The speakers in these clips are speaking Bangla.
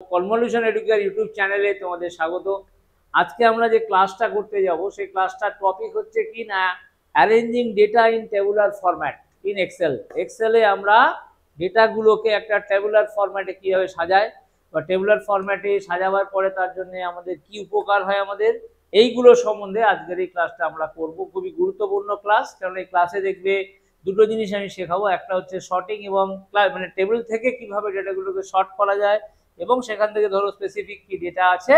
কনভলিউশন এডুকেয়ার ইউটিউব চ্যানেলে তোমাদের স্বাগত। আজকে আমরা যে ক্লাসটা করতে যাব সেই ক্লাসটার টপিক হচ্ছে কি না, arranging data in tabular format in Excel. এক্সেলে আমরা ডেটাগুলোকে একটা টেবুলার ফরম্যাটে কীভাবে সাজায় বা টেবুলার ফরম্যাটে সাজাবার পরে তার জন্য আমাদের কি উপকার হয় আমাদের, এইগুলো সম্বন্ধে আজকের এই ক্লাসটা আমরা করব। খুবই গুরুত্বপূর্ণ ক্লাস, কারণ এই ক্লাসে দেখবে দুটো জিনিস আমি শেখাবো। একটা হচ্ছে শর্টিং এবং মানে টেবিল থেকে কিভাবে ডেটাগুলোকে শর্ট করা যায় এবং সেখান থেকে ধরো স্পেসিফিক কি ডেটা আছে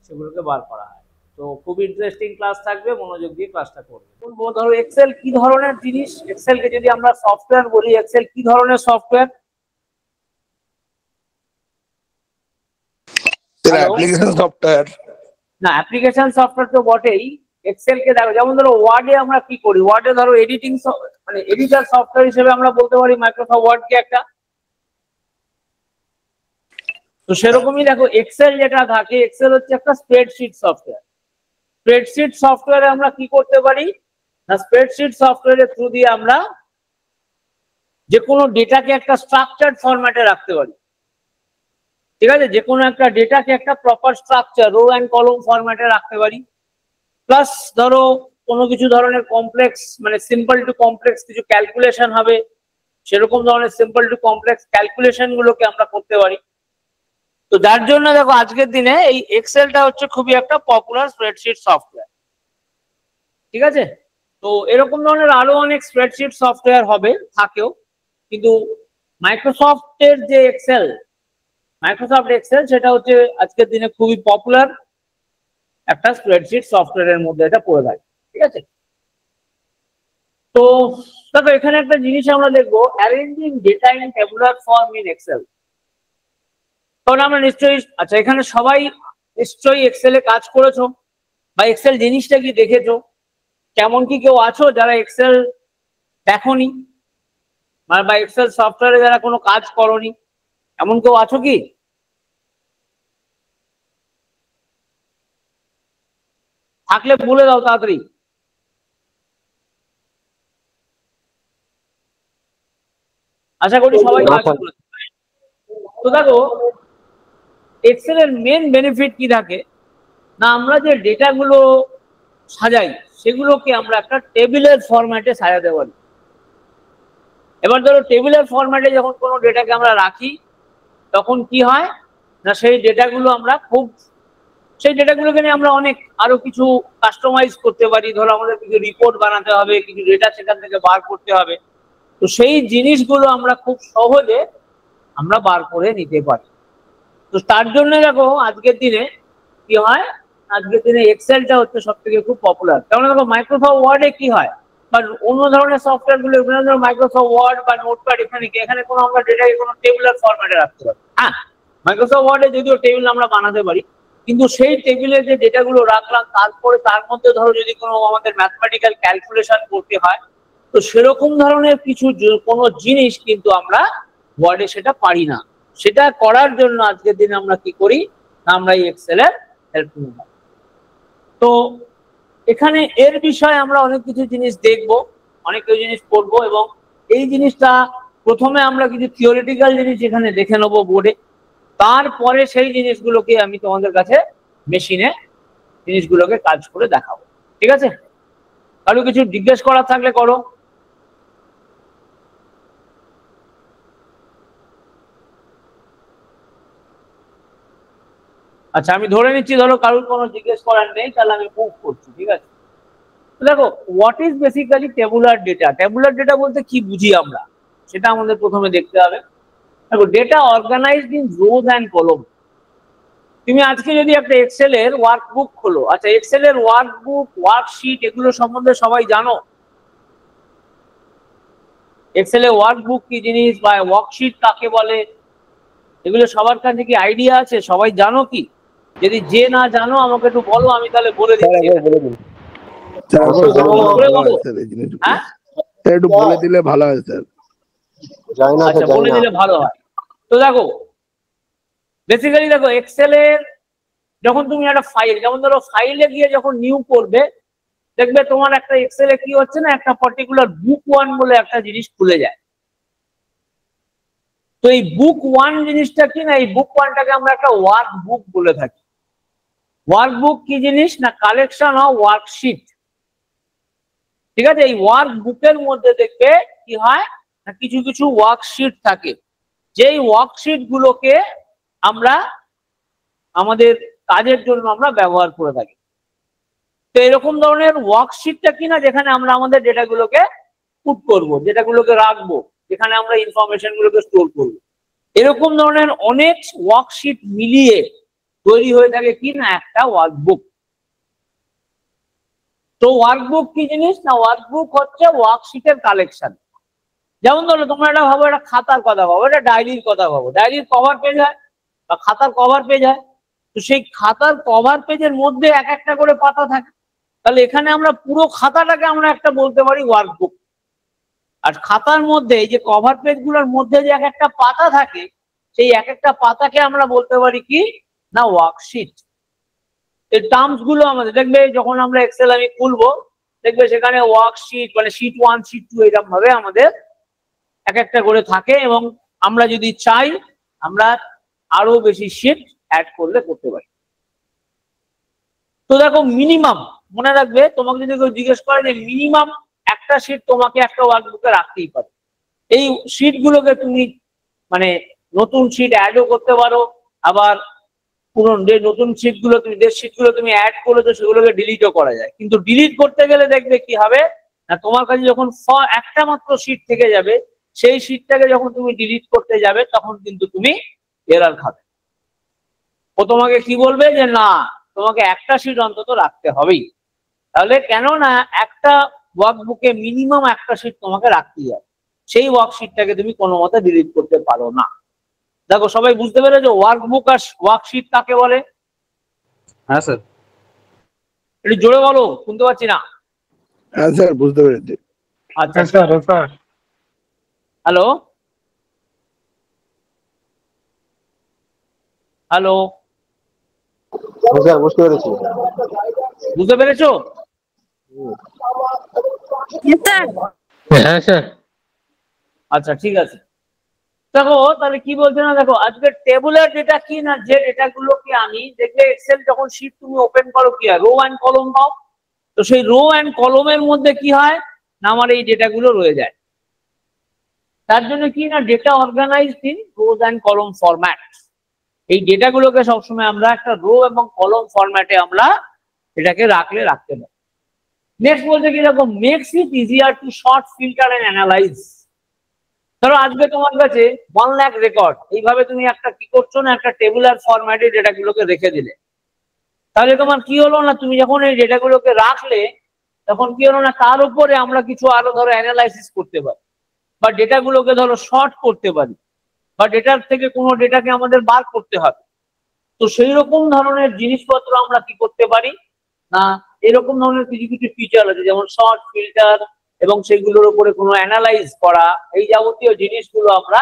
সেগুলোকে বার করা হয়। তো খুব ইন্টারেস্টিং ক্লাস থাকবে, মনোযোগ দিয়ে ক্লাসটা করবে। ধরো এক্সেল কি ধরনের জিনিস, এক্সেলকে যদি আমরা সফটওয়্যার বলি, এক্সেল কি ধরনের সফটওয়্যার? Application software. না, অ্যাপ্লিকেশন সফটওয়্যার তো বটেই। এক্সেল কে দেখো, যেমন ধরো ওয়ার্ডে আমরা কি করি, ওয়ার্ডে ধরো এডিটিং মানে এডিটর সফটওয়্যার হিসেবে আমরা বলতে পারি মাইক্রোসফট ওয়ার্ড কে একটা। তো সেরকমই দেখো এক্সেল যেটা থাকে, এক্সেল হচ্ছে একটা স্প্রেডশিট সফটওয়্যার। স্প্রেডশিট সফটওয়্যারে আমরা কি করতে পারি না, স্প্রেডশিট সফটওয়্যারের থ্রু দিয়ে আমরা যে কোনো ডেটাকে একটা স্ট্রাকচার্ড ফরম্যাটে রাখতে পারি। ঠিক আছে, যে কোনো একটা ডেটাকে একটা প্রপার স্ট্রাকচার রো অ্যান্ড কলম ফরম্যাটে রাখতে পারি। প্লাস ধরো কোনো কিছু ধরনের কমপ্লেক্স মানে সিম্পল টু কমপ্লেক্স কিছু ক্যালকুলেশন হবে, সেরকম ধরনের সিম্পল টু কমপ্লেক্স ক্যালকুলেশন গুলোকে আমরা করতে পারি। তো যার জন্য দেখো আজকের দিনে এই এক্সেলটা হচ্ছে খুবই একটা পপুলার স্প্রেডশিট সফটওয়্যার। ঠিক আছে, তো এরকম ধরনের আরো অনেক স্প্রেডশিট সফটওয়্যার হবে, থাকেও, কিন্তু মাইক্রোসফটের যে এক্সেল, মাইক্রোসফট এক্সেল সেটা হচ্ছে আজকের দিনে খুবই পপুলার একটা স্প্রেডশিট সফটওয়্যারের মধ্যে এটা পড়ে থাকে। ঠিক আছে, তো দেখো এখানে একটা জিনিস আমরা দেখবো, arranging data in tabular form in Excel. কারণ আমরা নিশ্চয়ই, আচ্ছা এখানে সবাই নিশ্চয়ই এক্সেলে কাজ করেছো বা এক্সেল জিনিসটা কি দেখেছো। কেমন কি কেউ আছো যারা এক্সেল দেখোনি বা এক্সেল সফটওয়্যারে যারা কোনো কাজ করোনি, এমন কেউ আছো কি? থাকলে বলে দাও তাড়াতাড়ি। আশা করি সবাই কাজ করেছে। তো দেখো এক্সেলের মেন বেনিফিট কি থাকে না, আমরা যে ডেটাগুলো সাজাই সেগুলোকে আমরা একটা টেবিলের ফরম্যাটে সাজাতে পারি। এবার ধরো টেবিলের ফরম্যাটে যখন কোনো ডেটাকে আমরা রাখি তখন কি হয় না, সেই ডেটাগুলো আমরা সেই ডেটাগুলোকে নিয়ে আমরা অনেক আরো কিছু কাস্টমাইজ করতে পারি। ধরো আমাদের কিছু রিপোর্ট বানাতে হবে, কিছু ডেটা সেখান থেকে বার করতে হবে, তো সেই জিনিসগুলো আমরা খুব সহজে আমরা বার করে নিতে পারি। তো তার জন্য দেখো আজকের দিনে কি হয়, আজকের দিনে এক্সেলটা হচ্ছে সব থেকে খুব পপুলার। কারণ দেখো মাইক্রোসফট ওয়ার্ডে কি হয় বা অন্য ধরনের সফটওয়্যার গুলো, মাইক্রোসফট ওয়ার্ড বা নোটপ্যাড, এখানে কোনো আমরা ডেটাকে কোনো টেবিলার ফরম্যাটে রাখতে পারি। হ্যাঁ, মাইক্রোসফট ওয়ার্ডে যদিও টেবিল আমরা বানাতে পারি, কিন্তু সেই টেবিলে যে ডেটাগুলো রাখলাম তারপরে তার মধ্যে ধরো যদি কোনো আমাদের ম্যাথমেটিক্যাল ক্যালকুলেশন করতে হয়, তো সেরকম ধরনের কিছু কোনো জিনিস কিন্তু আমরা ওয়ার্ডে সেটা পারি না। সেটা করার জন্য আজকের দিনে আমরা কি করি, আমরা এই এক্সেলের হেল্প নিই। তো এখানে এর বিষয়ে আমরা অনেক কিছু জিনিস দেখবো, অনেক কিছু জিনিস পড়বো, এবং এই জিনিসটা প্রথমে আমরা কিছু থিওরিটিক্যাল জিনিস এখানে দেখে নেবো বোর্ডে, তারপরে সেই জিনিসগুলোকে আমি তোমাদের কাছে মেশিনে জিনিসগুলোকে কাজ করে দেখাবো। ঠিক আছে, কারো কিছু জিজ্ঞেস করার থাকলে করো। আচ্ছা আমি ধরে নিচ্ছি ধরো কারোর কোনো জিজ্ঞেস করার নেই, তাহলে আমি মুভ করছি। ঠিক আছে, দেখো what is basically tabular data. Tabular data বলতে কি বুঝি আমরা সেটা আমাদের প্রথমে দেখতে হবে। দেখো data organized in rows and column. তুমি আজকে যদি একটা এক্সেলের ওয়ার্কবুক খোলো, আচ্ছা এক্সেলের ওয়ার্কবুক, ওয়ার্কশিট এগুলো সম্বন্ধে সবাই জানো? এক্সেলের ওয়ার্কবুক কি জিনিস বা ওয়ার্কশিট কাকে বলে, এগুলো সবার কাছে কি আইডিয়া আছে? সবাই জানো কি? যদি যে না জানো আমাকে একটু বলো, আমি তাহলে বলে দিচ্ছি। হ্যাঁ একটু বলে দিলে ভালো হয় স্যার। আচ্ছা বলে দিলে ভালো হয়। তো দেখো বেসিক্যালি দেখো এক্সেলের যখন তুমি একটা ফাইল, যেমন ধরো ফাইলে গিয়ে যখন নিউ করবে, দেখবে তোমার একটা এক্সেলে কি হচ্ছে না, একটা পার্টিকুলার বুক ওয়ান বলে একটা জিনিস খুলে যায়। তো এই বুক ওয়ান জিনিসটা কি না, এই বুক ওয়ানটাকে আমরা একটা ওয়ার্ক বুক বলে থাকি। ওয়ার্ক বুক কি জিনিস না, কালেকশন অফ ওয়ার্কশিট। ঠিক আছে, এই ওয়ার্ক বুকের মধ্যে দেখবে কি হয় না, কিছু কিছু ওয়ার্কশিট থাকে, যেই ওয়ার্কশিট গুলোকে আমরা আমাদের কাজের জন্য আমরা ব্যবহার করে থাকি। তো এরকম ধরনের ওয়ার্কশিটটা কিনা যেখানে আমরা আমাদের ডেটাগুলোকে পুট করব, ডেটাগুলোকে রাখবো, যেখানে আমরা ইনফরমেশন গুলোকে স্টোর করবো, এরকম ধরনের অনেক ওয়ার্কশিট মিলিয়ে তৈরি হয়ে থাকে কি না একটা ওয়ার্কবুক। তো ওয়ার্কবুক কি জিনিস না, ওয়ার্কবুক হচ্ছে ওয়ার্কশিটের কালেকশন। যেমন ধরো তোমরা এটা ভাবো, একটা খাতার কথা ভাবো, এটা ডায়েরির কথা ভাবো, ডায়েরির কভার পেজ হয় বা খাতার কভার পেজ হয়। তো সেই খাতার কভার পেজের মধ্যে এক একটা করে পাতা থাকে, তাহলে এখানে আমরা পুরো খাতাটাকে আমরা একটা বলতে পারি ওয়ার্কবুক। আর খাতার মধ্যে এই যে কভার পেজ গুলোর মধ্যে যে এক একটা পাতা থাকে, সেই এক একটা পাতাকে আমরা বলতে পারি কি না ওয়ার্কশিট। এই টার্মস গুলো আমাদের দেখবে যখন আমরা এক্সেল আমি খুলবো, দেখবে সেখানে ওয়ার্কশিট মানে শীট 1 শীট 2 এরকম ভাবে আমাদের এক একটা করে থাকে, এবং আমরা যদি চাই আমরা আরো বেশি শীট অ্যাড করলে করতে পারি। তো দেখো মিনিমাম মনে রাখবে, তোমাকে যদি কেউ জিজ্ঞেস করে যে মিনিমাম একটা শীট তোমাকে একটা ওয়ার্কবুকে রাখতেই পারে। এই শীট গুলোকে তুমি মানে নতুন শীট অ্যাডও করতে পারো, আবার পুরনো যে নতুন শীট গুলো তুমি যে শীট গুলো তুমি অ্যাড করেছো সেগুলোকে ডিলিটও করা যায়। কিন্তু ডিলিট করতে গেলে দেখবে কি হবে না, তোমার কাছে যখন একটা মাত্র শীট থেকে যাবে, সেই শীটটাকে যখন তুমি ডিলিট করতে যাবে তখন কিন্তু তুমি এরর খাবে। ও তোমাকে কি বলবে যে না, তোমাকে একটা শীট অন্তত রাখতে হবেই। তাহলে কেন না একটা ওয়ার্কবুকে মিনিমাম একটা শীট তোমাকে রাখতেই হবে, সেই ওয়ার্কশিটটাকে তুমি কোনো মতে ডিলিট করতে পারো না। দেখো সবাই বুঝতে পেরেছো ওয়ার্কবুক আর ওয়ার্কশিট কাকে বলে? হ্যাঁ স্যার। একটু জোরে বলো, শুনতে পাচ্ছি না। হ্যাঁ স্যার, বুঝতে পেরেছি। আচ্ছা sir sir hello hello, sir বুঝতে পেরেছি। বুঝতে পেরেছো? হ্যাঁ স্যার। আচ্ছা ঠিক আছে। দেখো তাহলে কি বলছে না, দেখো আজকে টেবুলার ডেটা কি না, যে ডেটা গুলোকে আমি দেখবে এক্সেল যখন শীট তুমি ওপেন করো কি হয়, রো অ্যান্ড কলম পাও। তো সেই রো অ্যান্ড কলমের মধ্যে কি হয় না, আমার এই ডেটা গুলো রয়ে যায়। তার জন্য কি না data organized in rows and column format. এই ডেটা গুলোকে সবসময় আমরা একটা রো এবং কলম ফরম্যাটে আমরা এটাকে রাখতে পারি। নেক্সট বলতে কি দেখো, makes it easier to sort filter and analyse. ধরো আজকে তোমার কাছে 1 লাখ রেকর্ড, এইভাবে তুমি একটা কি করছো না, একটা টেবুলার ফরম্যাটে ডেটাগুলোকে রেখে দিলে। তাহলে তোমার কি হলো না, তুমি যখন এই ডেটাগুলোকে রাখলে তখন কি হলো না, তার উপরে আমরা কিছু আরো ধরো অ্যানালাইসিস করতে পারি, বা ডেটাগুলোকে ধরো শর্ট করতে পারি, বা ডেটার থেকে কোনো ডেটাকে আমাদের বার করতে হবে। তো সেই রকম ধরনের জিনিসপত্র আমরা কি করতে পারি না, এরকম ধরনের কিছু কিছু ফিচার আছে, যেমন শর্ট, ফিল্টার, এবং সেগুলোর উপরে কোনো অ্যানালাইজ করা, এই যাবতীয় জিনিসগুলো আমরা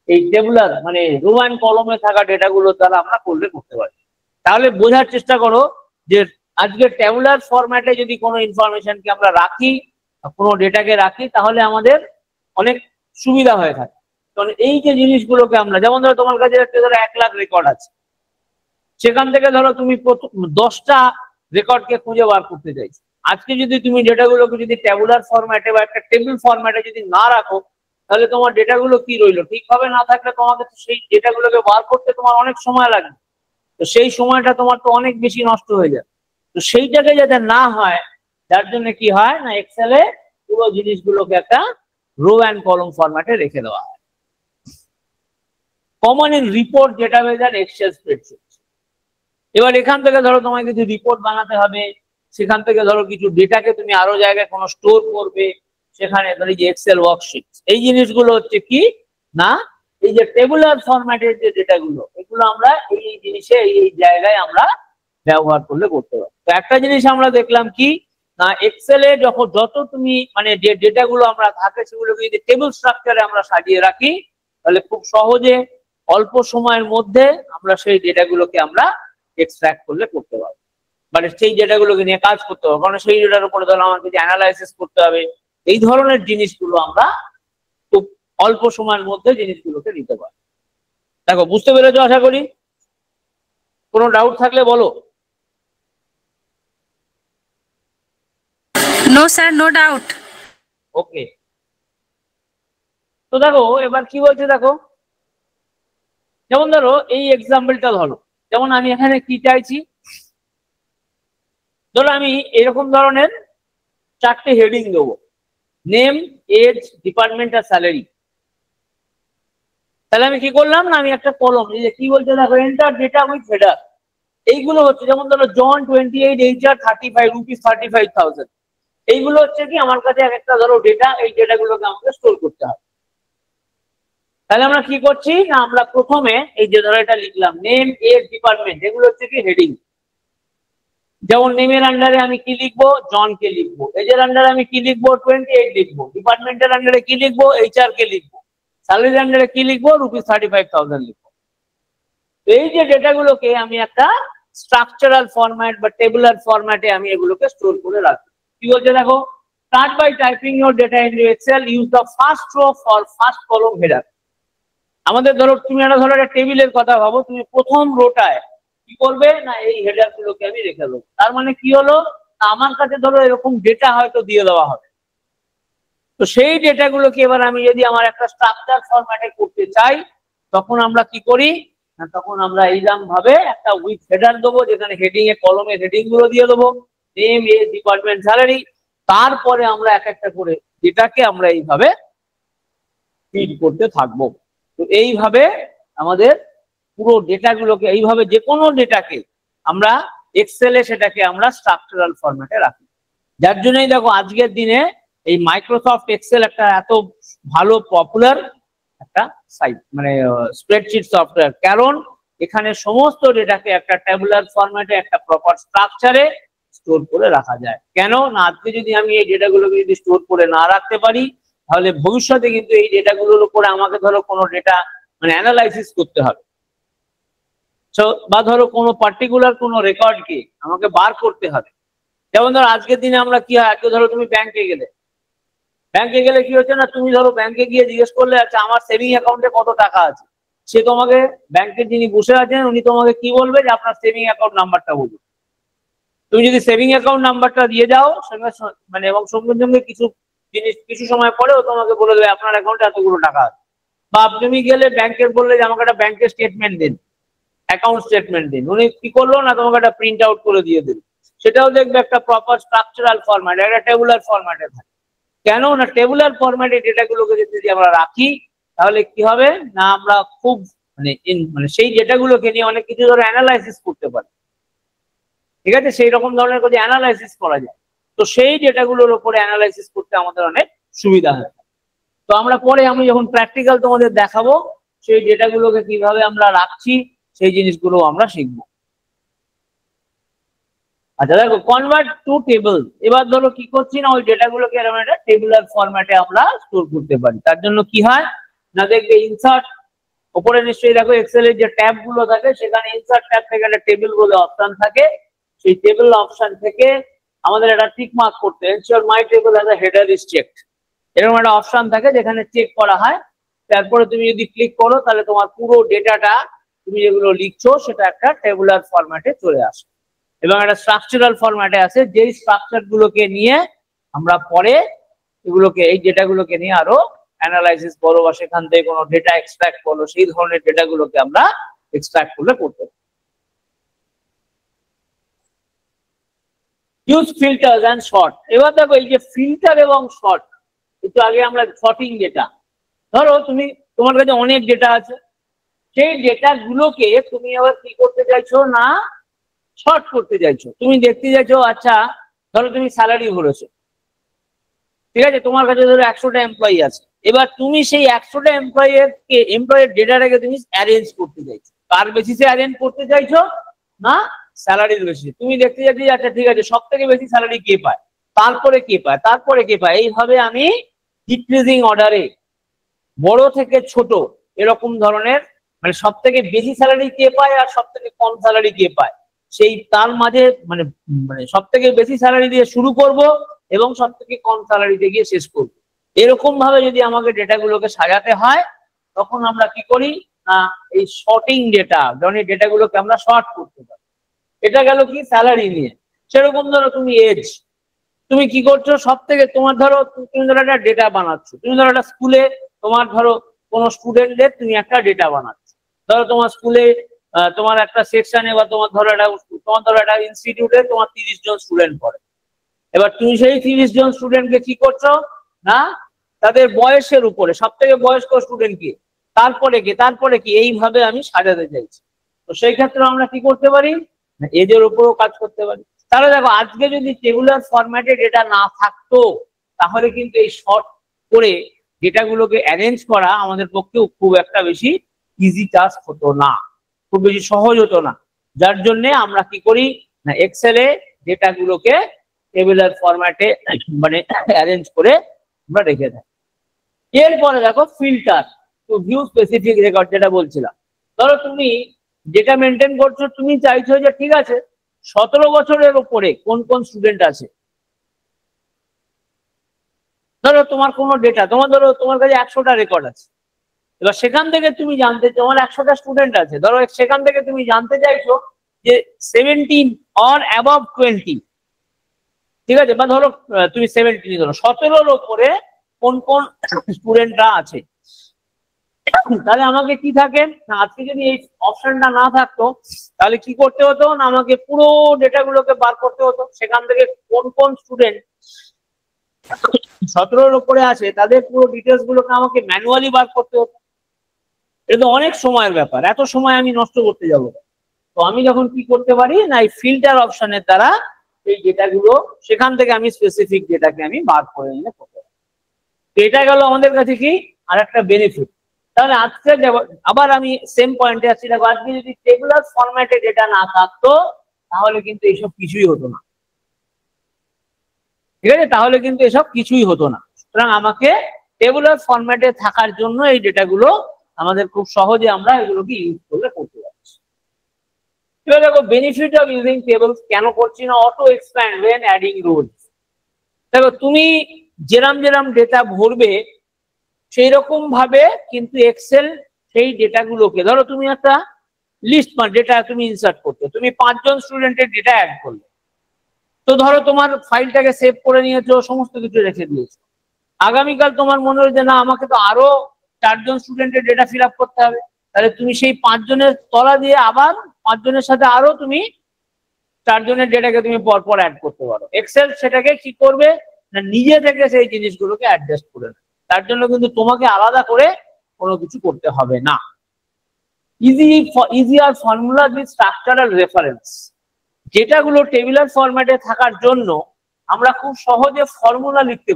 এই টেবুলার মানে রো অ্যান্ড কলমে থাকা ডেটাগুলো দ্বারা আমরা করতে পারি। তাহলে বোঝার চেষ্টা করো যে আজকে টেবুলার ফরম্যাটে যদি কোনো ইনফরমেশনকে আমরা রাখি, কোনো ডেটাকে রাখি, তাহলে আমাদের অনেক সুবিধা হয়ে থাকে। কারণ এই যে জিনিসগুলোকে আমরা, যেমন ধরো তোমার কাছে ধরো 1 লাখ রেকর্ড আছে, সেখান থেকে ধরো তুমি 10টা রেকর্ডকে খুঁজে বার করতে চাইছো। আজকে যদি তুমি ডেটাগুলোকে যদি ট্যাবুলার ফরম্যাটে বা একটা টেবিল ফরম্যাটে যদি না রাখো, তাহলে তোমার ডেটাগুলো কি রইলো, ঠিকভাবে না থাকলে তোমাকে সেই ডেটাগুলোকে বার করতে তোমার অনেক সময় লাগবে। তো সেই সময়টা তোমার তো অনেক বেশি নষ্ট হয়ে যায়। তো সেইটাকে যাতে না হয়, যার জন্য কি হয় না, এক্সেলে পুরো জিনিসগুলোকে একটা রো অ্যান্ড কলম ফরম্যাটে রেখে দেওয়া হয়। কমন ইন রিপোর্ট ডেটাবেজ আর এক্সেল স্প্রেডশিট। এবার এখান থেকে ধরো তোমায় কিছু রিপোর্ট বানাতে হবে, সেখান থেকে ধরো কিছু ডেটাকে তুমি আরো জায়গায় কোনো স্টোর করবে, সেখানে ধরো যে এক্সেল ওয়ার্কশিট, এই জিনিসগুলো হচ্ছে কি না, এই যে টেবুলার ফরম্যাটের যে ডেটাগুলো, এগুলো আমরা এই জিনিসে এই জায়গায় আমরা ব্যবহার করলে করতে পারি। তো একটা জিনিস আমরা দেখলাম কি না, এক্সেলে যখন যত তুমি মানে যে ডেটাগুলো আমরা থাকে সেগুলোকে যদি টেবিল স্ট্রাকচারে আমরা সাজিয়ে রাখি, তাহলে খুব সহজে অল্প সময়ের মধ্যে আমরা সেই ডেটাগুলোকে আমরা এক্সট্রাক্ট করতে পারবো, মানে সেই ডেটাগুলোকে নিয়ে কাজ করতে হবে। কারণ সেই ডেটার উপরে ধরো আমাকে যে অ্যানালাইসিস করতে হবে, এই ধরনের জিনিসগুলো আমরা খুব অল্প সময়ের মধ্যে জিনিসগুলোকে নিতে পারে। দেখো বুঝতে পেরেছো আশা করি, কোনো ডাউট থাকলে বলো। No sir, no doubt. Okay, তো দেখো এবার কি বলছে দেখো, যেমন ধরো এই এক্সাম্পলটা ধরো, যেমন আমি এখানে কি চাইছি, ধরো আমি এরকম ধরনের 4টে হেডিং দেবো, নেম, এজ, ডিপার্টমেন্ট আর স্যালারি। তাহলে আমি কি করলাম না, আমি একটা কলম, এই যে কি বলছে দেখো, এন্টার ডেটা উইথ হেডার, এইগুলো হচ্ছে যেমন ধরো জন 28 HR 35 রুপিস 35,000, এইগুলো হচ্ছে কি আমার কাছে এক একটা ধরো ডেটা, এই ডেটাগুলোকে আমাকে স্টোর করতে হবে। তাহলে আমরা কি করছি না, আমরা প্রথমে এই যে ধরো এটা লিখলাম নেম, এজ, ডিপার্টমেন্ট, এগুলো হচ্ছে কি হেডিং। যেমন নেমের আন্ডারে আমি কি লিখবো, জন কে লিখবো, এজের আন্ডারে আমি কি লিখবো, 28 লিখবো, ডিপার্টমেন্টের আন্ডারে কি লিখবো, HR কে লিখবো, স্যালারির আন্ডারে কি লিখবো, রুপিস 35,000 লিখবো। এই যে ডেটাগুলোকে আমি একটা স্ট্রাকচারাল ফরম্যাট বা টেবুলার ফরম্যাটে আমি এগুলোকে স্টোর করে রাখি। কি বলছে দেখো, start by typing your data in Excel, use the first row for first column header. আমাদের ধরো তুমি একটা ধরো একটা টেবিলের কথা ভাবো, তুমি প্রথম রোটায় কি করবে না, এই হেডার গুলোকে আমি রেখে দেবো। তার মানে কি হলো, আমার কাছে ধরো এরকম ডেটা হয়তো দিয়ে দেওয়া হবে, তো সেই ডেটাগুলোকে এবার আমি যদি আমার একটা স্ট্রাকচার ফরম্যাটে করতে চাই, তখন আমরা কি করি না, তখন আমরা এইরকম ভাবে একটা উইথ হেডার দেবো, যেখানে হেডিং এ কলমে হেডিং গুলো দিয়ে দেবো, নেম, এজ, ডিপার্টমেন্ট, স্যালারি। তারপরে আমরা এক একটা করে ডেটাকে আমরা এইভাবে ফিড করতে থাকবো। তো এইভাবে আমাদের পুরো ডেটাগুলোকে এইভাবে যে কোনো ডেটাকে আমরা এক্সেলে সেটাকে আমরা স্ট্রাকচারাল ফরম্যাটে রাখি। যার জন্যই দেখো আজকের দিনে এই মাইক্রোসফট এক্সেল একটা এত ভালো পপুলার একটা সাইট, মানে স্প্রেডশিট সফটওয়্যার, কারণ এখানে সমস্ত ডেটাকে একটা ট্যাবুলার ফরম্যাটে একটা প্রপার স্ট্রাকচারে স্টোর করে রাখা যায়। কেন না, আজকে যদি আমি এই ডেটাগুলোকে যদি স্টোর করে না রাখতে পারি, তাহলে ভবিষ্যতে কিন্তু এই ডেটাগুলোর উপরে আমাকে ধরো কোনো ডেটা মানে অ্যানালাইসিস করতে হবে, বা ধরো কোনো পার্টিকুলার কোনো রেকর্ডকে আমাকে বার করতে হবে। যেমন ধরো আজকের দিনে আমরা কি হয়, আজকে ধরো তুমি ব্যাংকে গেলে কি হচ্ছে না, তুমি ধরো ব্যাংকে গিয়ে জিজ্ঞেস করলে, আচ্ছা আমার সেভিং অ্যাকাউন্টে কত টাকা আছে, সে তোমাকে ব্যাংকের যিনি বসে আছেন উনি তোমাকে কি বলবে, যে আপনার সেভিং অ্যাকাউন্ট নাম্বারটা বলুন। তুমি যদি সেভিং অ্যাকাউন্ট নাম্বারটা দিয়ে যাও সঙ্গে মানে এবং সঙ্গে সঙ্গে কিছু জিনিস কিছু সময় পরেও তোমাকে বলে দেবে আপনার অ্যাকাউন্টে এতগুলো টাকা আছে। বা তুমি গেলে ব্যাংকের বললে যে আমাকে একটা ব্যাংকের স্টেটমেন্ট দিন, অ্যাকাউন্ট স্টেটমেন্ট দিন, উনি কি করলো না তোমাকে একটা প্রিন্ট আউট করে দিয়ে দিল, সেটাও দেখবে একটা প্রপার স্ট্রাকচারাল ফরম্যাট, একটা টেবুলার ফরম্যাটে থাকে। কেন না, টেবুলার ফরম্যাটে ডেটাগুলোকে যদি আমরা রাখি, তাহলে কি হবে না, আমরা খুব মানে সেই ডেটাগুলোকে নিয়ে অনেক কিছু ধরো অ্যানালাইসিস করতে পারি। ঠিক আছে, সেই রকম ধরনের যদি অ্যানালাইসিস করা যায়, তো সেই ডেটাগুলোর উপরে অ্যানালাইসিস করতে আমাদের অনেক সুবিধা হয়। তো আমরা পরে আমি যখন প্র্যাকটিক্যাল তোমাদের দেখাবো, সেই ডেটাগুলোকে কিভাবে আমরা রাখছি সেই জিনিসগুলো আমরা শিখবো। আচ্ছা দেখো, কনভার্ট টু টেবল, এবার ধরো কি করছি না, ওই ডেটাগুলোকে এরকম একটা টেবুলার ফরম্যাটে আমরা স্টোর করতে পারি। তার জন্য কি হয় না, দেখবে ইনসার্ট, উপরে নিশ্চয়ই দেখো এক্সেল এর যে ট্যাব গুলো থাকে, সেখানে ইনসার্ট ট্যাব থেকে একটা টেবিল বলে অপশন থাকে, সেই টেবিল অপশন থেকে আমাদের একটা টিক মার্ক করতে, ensure my table as a header is checked, এরকম একটা অপশন থাকে যেখানে চেক করা হয়। তারপরে তুমি যদি ক্লিক করো, তাহলে তোমার পুরো ডেটাটা তুমি যেগুলো লিখছো সেটা একটা টেবুলার ফরম্যাটে চলে আসে এবং একটা স্ট্রাকচারাল ফরম্যাটে আছে, যেই স্ট্রাকচার গুলোকে নিয়ে আমরা পরে এগুলোকে এই ডেটাগুলোকে নিয়ে আরো অ্যানালাইসিস বলো বা সেখান থেকে কোনো ডেটা এক্সট্রাক্ট বলো, সেই ধরনের ডেটাগুলোকে আমরা এক্সট্রাক্ট করলে করতে পারি। ইউজ ফিল্টার্স এন্ড শর্ট, এবার দেখো এই যে ফিল্টার এবং শর্ট, একটু আগে আমরা শর্টিং ডেটা, ধরো তুমি তোমার কাছে অনেক ডেটা আছে, সেই ডেটা গুলোকে তুমি আবার কি করতে চাইছো না, শর্ট করতে চাইছো। তুমি দেখতে চাইছো, আচ্ছা ধরো তুমি স্যালারি ভরেছো, ঠিক আছে, তোমার কাছে ধরো 100টা এমপ্লয়ি আছে, এবার তুমি সেই 100টা এমপ্লয়ের ডেটাটাকে তুমি অ্যারেঞ্জ করতে চাইছো, কার বেসিসে অ্যারেঞ্জ করতে চাইছো না, স্যালারির বেসিসে। তুমি দেখতে চাইছো, আচ্ছা ঠিক আছে সব থেকে বেশি স্যালারি কে পায়, তারপরে কে পায়, তারপরে কে পায়, এইভাবে আমি ডিক্রিজিং অর্ডারে বড় থেকে ছোট এরকম ধরনের, মানে সব থেকে বেশি স্যালারি কে পায় আর সব থেকে কম স্যালারি কে পায়, সেই তার মাঝে মানে সব থেকে বেশি স্যালারি দিয়ে শুরু করব এবং সব থেকে কম স্যালারিতে গিয়ে শেষ করব, এরকম ভাবে যদি আমাকে ডেটাগুলোকে সাজাতে হয় তখন আমরা কি করি না এই শর্টিং ডেটা, যখন এই ডেটাগুলোকে আমরা শর্ট করতে পারি। এটা গেল কি স্যালারি নিয়ে। সেরকম ধরো তুমি এজ, তুমি কি করছো সব থেকে তোমার ধরো তুমি ধরো একটা ডেটা বানাচ্ছ, তুমি ধরো একটা স্কুলে তোমার ধরো কোনো স্টুডেন্টদের তুমি একটা ডেটা বানাচ্ছ। ধরো তোমার স্কুলে তোমার একটা সেকশনে বা তোমার ধরো একটা ইনস্টিটিউটে তোমার 30 জন স্টুডেন্ট পড়ে। এবার তুমি সেই 30 জন স্টুডেন্টকে কি করছো না তাদের বয়সের উপরে সব থেকে বয়স্ক স্টুডেন্ট কি, তারপরে কি এইভাবে আমি সাজাতে চাইছি। তো সেই ক্ষেত্রে আমরা কি করতে পারি না এদের উপরেও কাজ করতে পারি। তাহলে দেখো আজকে যদি টেবুলার ফরম্যাটে ডেটা না থাকতো তাহলে কিন্তু এই শর্ট করে ডেটাগুলোকে অ্যারেঞ্জ করা আমাদের পক্ষে খুব একটা বেশি ইজি টাস্ক হতো না, খুব বেশি সহজ হতো না। যার জন্য আমরা কি করি না এক্সেলে ডেটাগুলোকে টেবুলার ফরম্যাটে মানে অ্যারেঞ্জ করে আমরা রেখে থাকি। এরপরে দেখো filter two view specific record, যেটা বলছিলাম। ধরো তুমি যেটা মেনটেন করছো, তুমি চাইছো যে ঠিক আছে 17 বছরের উপরে কোন কোন স্টুডেন্ট আছে। ধরো তোমার কোনো ডেটা, ধরো তোমার কাছে 100টা রেকর্ড আছে। এবার সেখান থেকে তুমি জানতে, তোমার 100টা স্টুডেন্ট আছে, ধরো সেখান থেকে তুমি জানতে চাইছো যে 17 অর অ্যাবভ 20, ঠিক আছে, বা ধরো তুমি 17 ধরো 17-র উপরে কোন কোন স্টুডেন্টরা আছে। তাহলে আমাকে কি থাকে না আজকে যদি এই অপশনটা না থাকতো তাহলে কি করতে হতো না আমাকে পুরো ডেটাগুলোকে বার করতে হতো, সেখান থেকে কোন কোন স্টুডেন্ট 17-র উপরে আছে তাদের পুরো ডিটেলস গুলোকে আমাকে ম্যানুয়ালি বার করতে হতো। এটা অনেক সময়ের ব্যাপার, এত সময় আমি নষ্ট করতে যাবো। তো আমি যখন কি করতে পারি না এই ফিল্টার অপশনের দ্বারা এই ডেটাগুলো সেখান থেকে আমি স্পেসিফিক ডেটাকে আমি বার করে নিয়ে করতে পারি। এটা গেল আমাদের কাছে কি আর একটা বেনিফিট। তাহলে আজকে আবার আমি সেম পয়েন্টে আসছি, দেখো আজকে যদি টেবুলার ফরম্যাটে ডেটা না থাকতো তাহলে কিন্তু এইসব কিছুই হতো না, ঠিক আছে, তাহলে কিন্তু এসব কিছুই হতো না। সুতরাং আমাকে টেবুলার ফরম্যাটে থাকার জন্য এই ডেটাগুলো আমাদের খুব সহজে আমরা এগুলোকে ইউজ করলে করতে পারছি। এবার দেখো বেনিফিট অফ ইউজিং টেবলস কেন করছি না auto expand when adding rows. দেখো তুমি যেরাম ডেটা ভরবে সেই রকম ভাবে কিন্তু এক্সেল সেই ডেটাগুলোকে, ধরো তুমি একটা লিস্ট ডেটা তুমি ইনসার্ট করতে, তুমি 5 জন স্টুডেন্টের ডেটা অ্যাড করলে, তো ধরো তোমার ফাইলটাকে সেভ করে নিয়েছো, সমস্ত কিছু রেখে দিয়েছো। আগামীকাল তোমার মনে হচ্ছে না আমাকে তো আরো 4 জন স্টুডেন্টের ডেটা ফিল আপ করতে হবে, তাহলে তুমি সেই 5 জনের তলা দিয়ে আবার 5 জনের সাথে আরো তুমি 4 জনের ডেটাকে তুমি পরপর অ্যাড করতে পারো। এক্সেল সেটাকে কি করবে না নিজে থেকে সেই জিনিসগুলোকে অ্যাডজাস্ট করে নেবে, তার জন্য কিন্তু তোমাকে আলাদা করে কোনো কিছু করতে হবে না। Easier formula with structural reference, যেটাগুলো টেবিলার ফরম্যাটে থাকার জন্য আমরা খুব সহজে ফর্মুলা লিখতে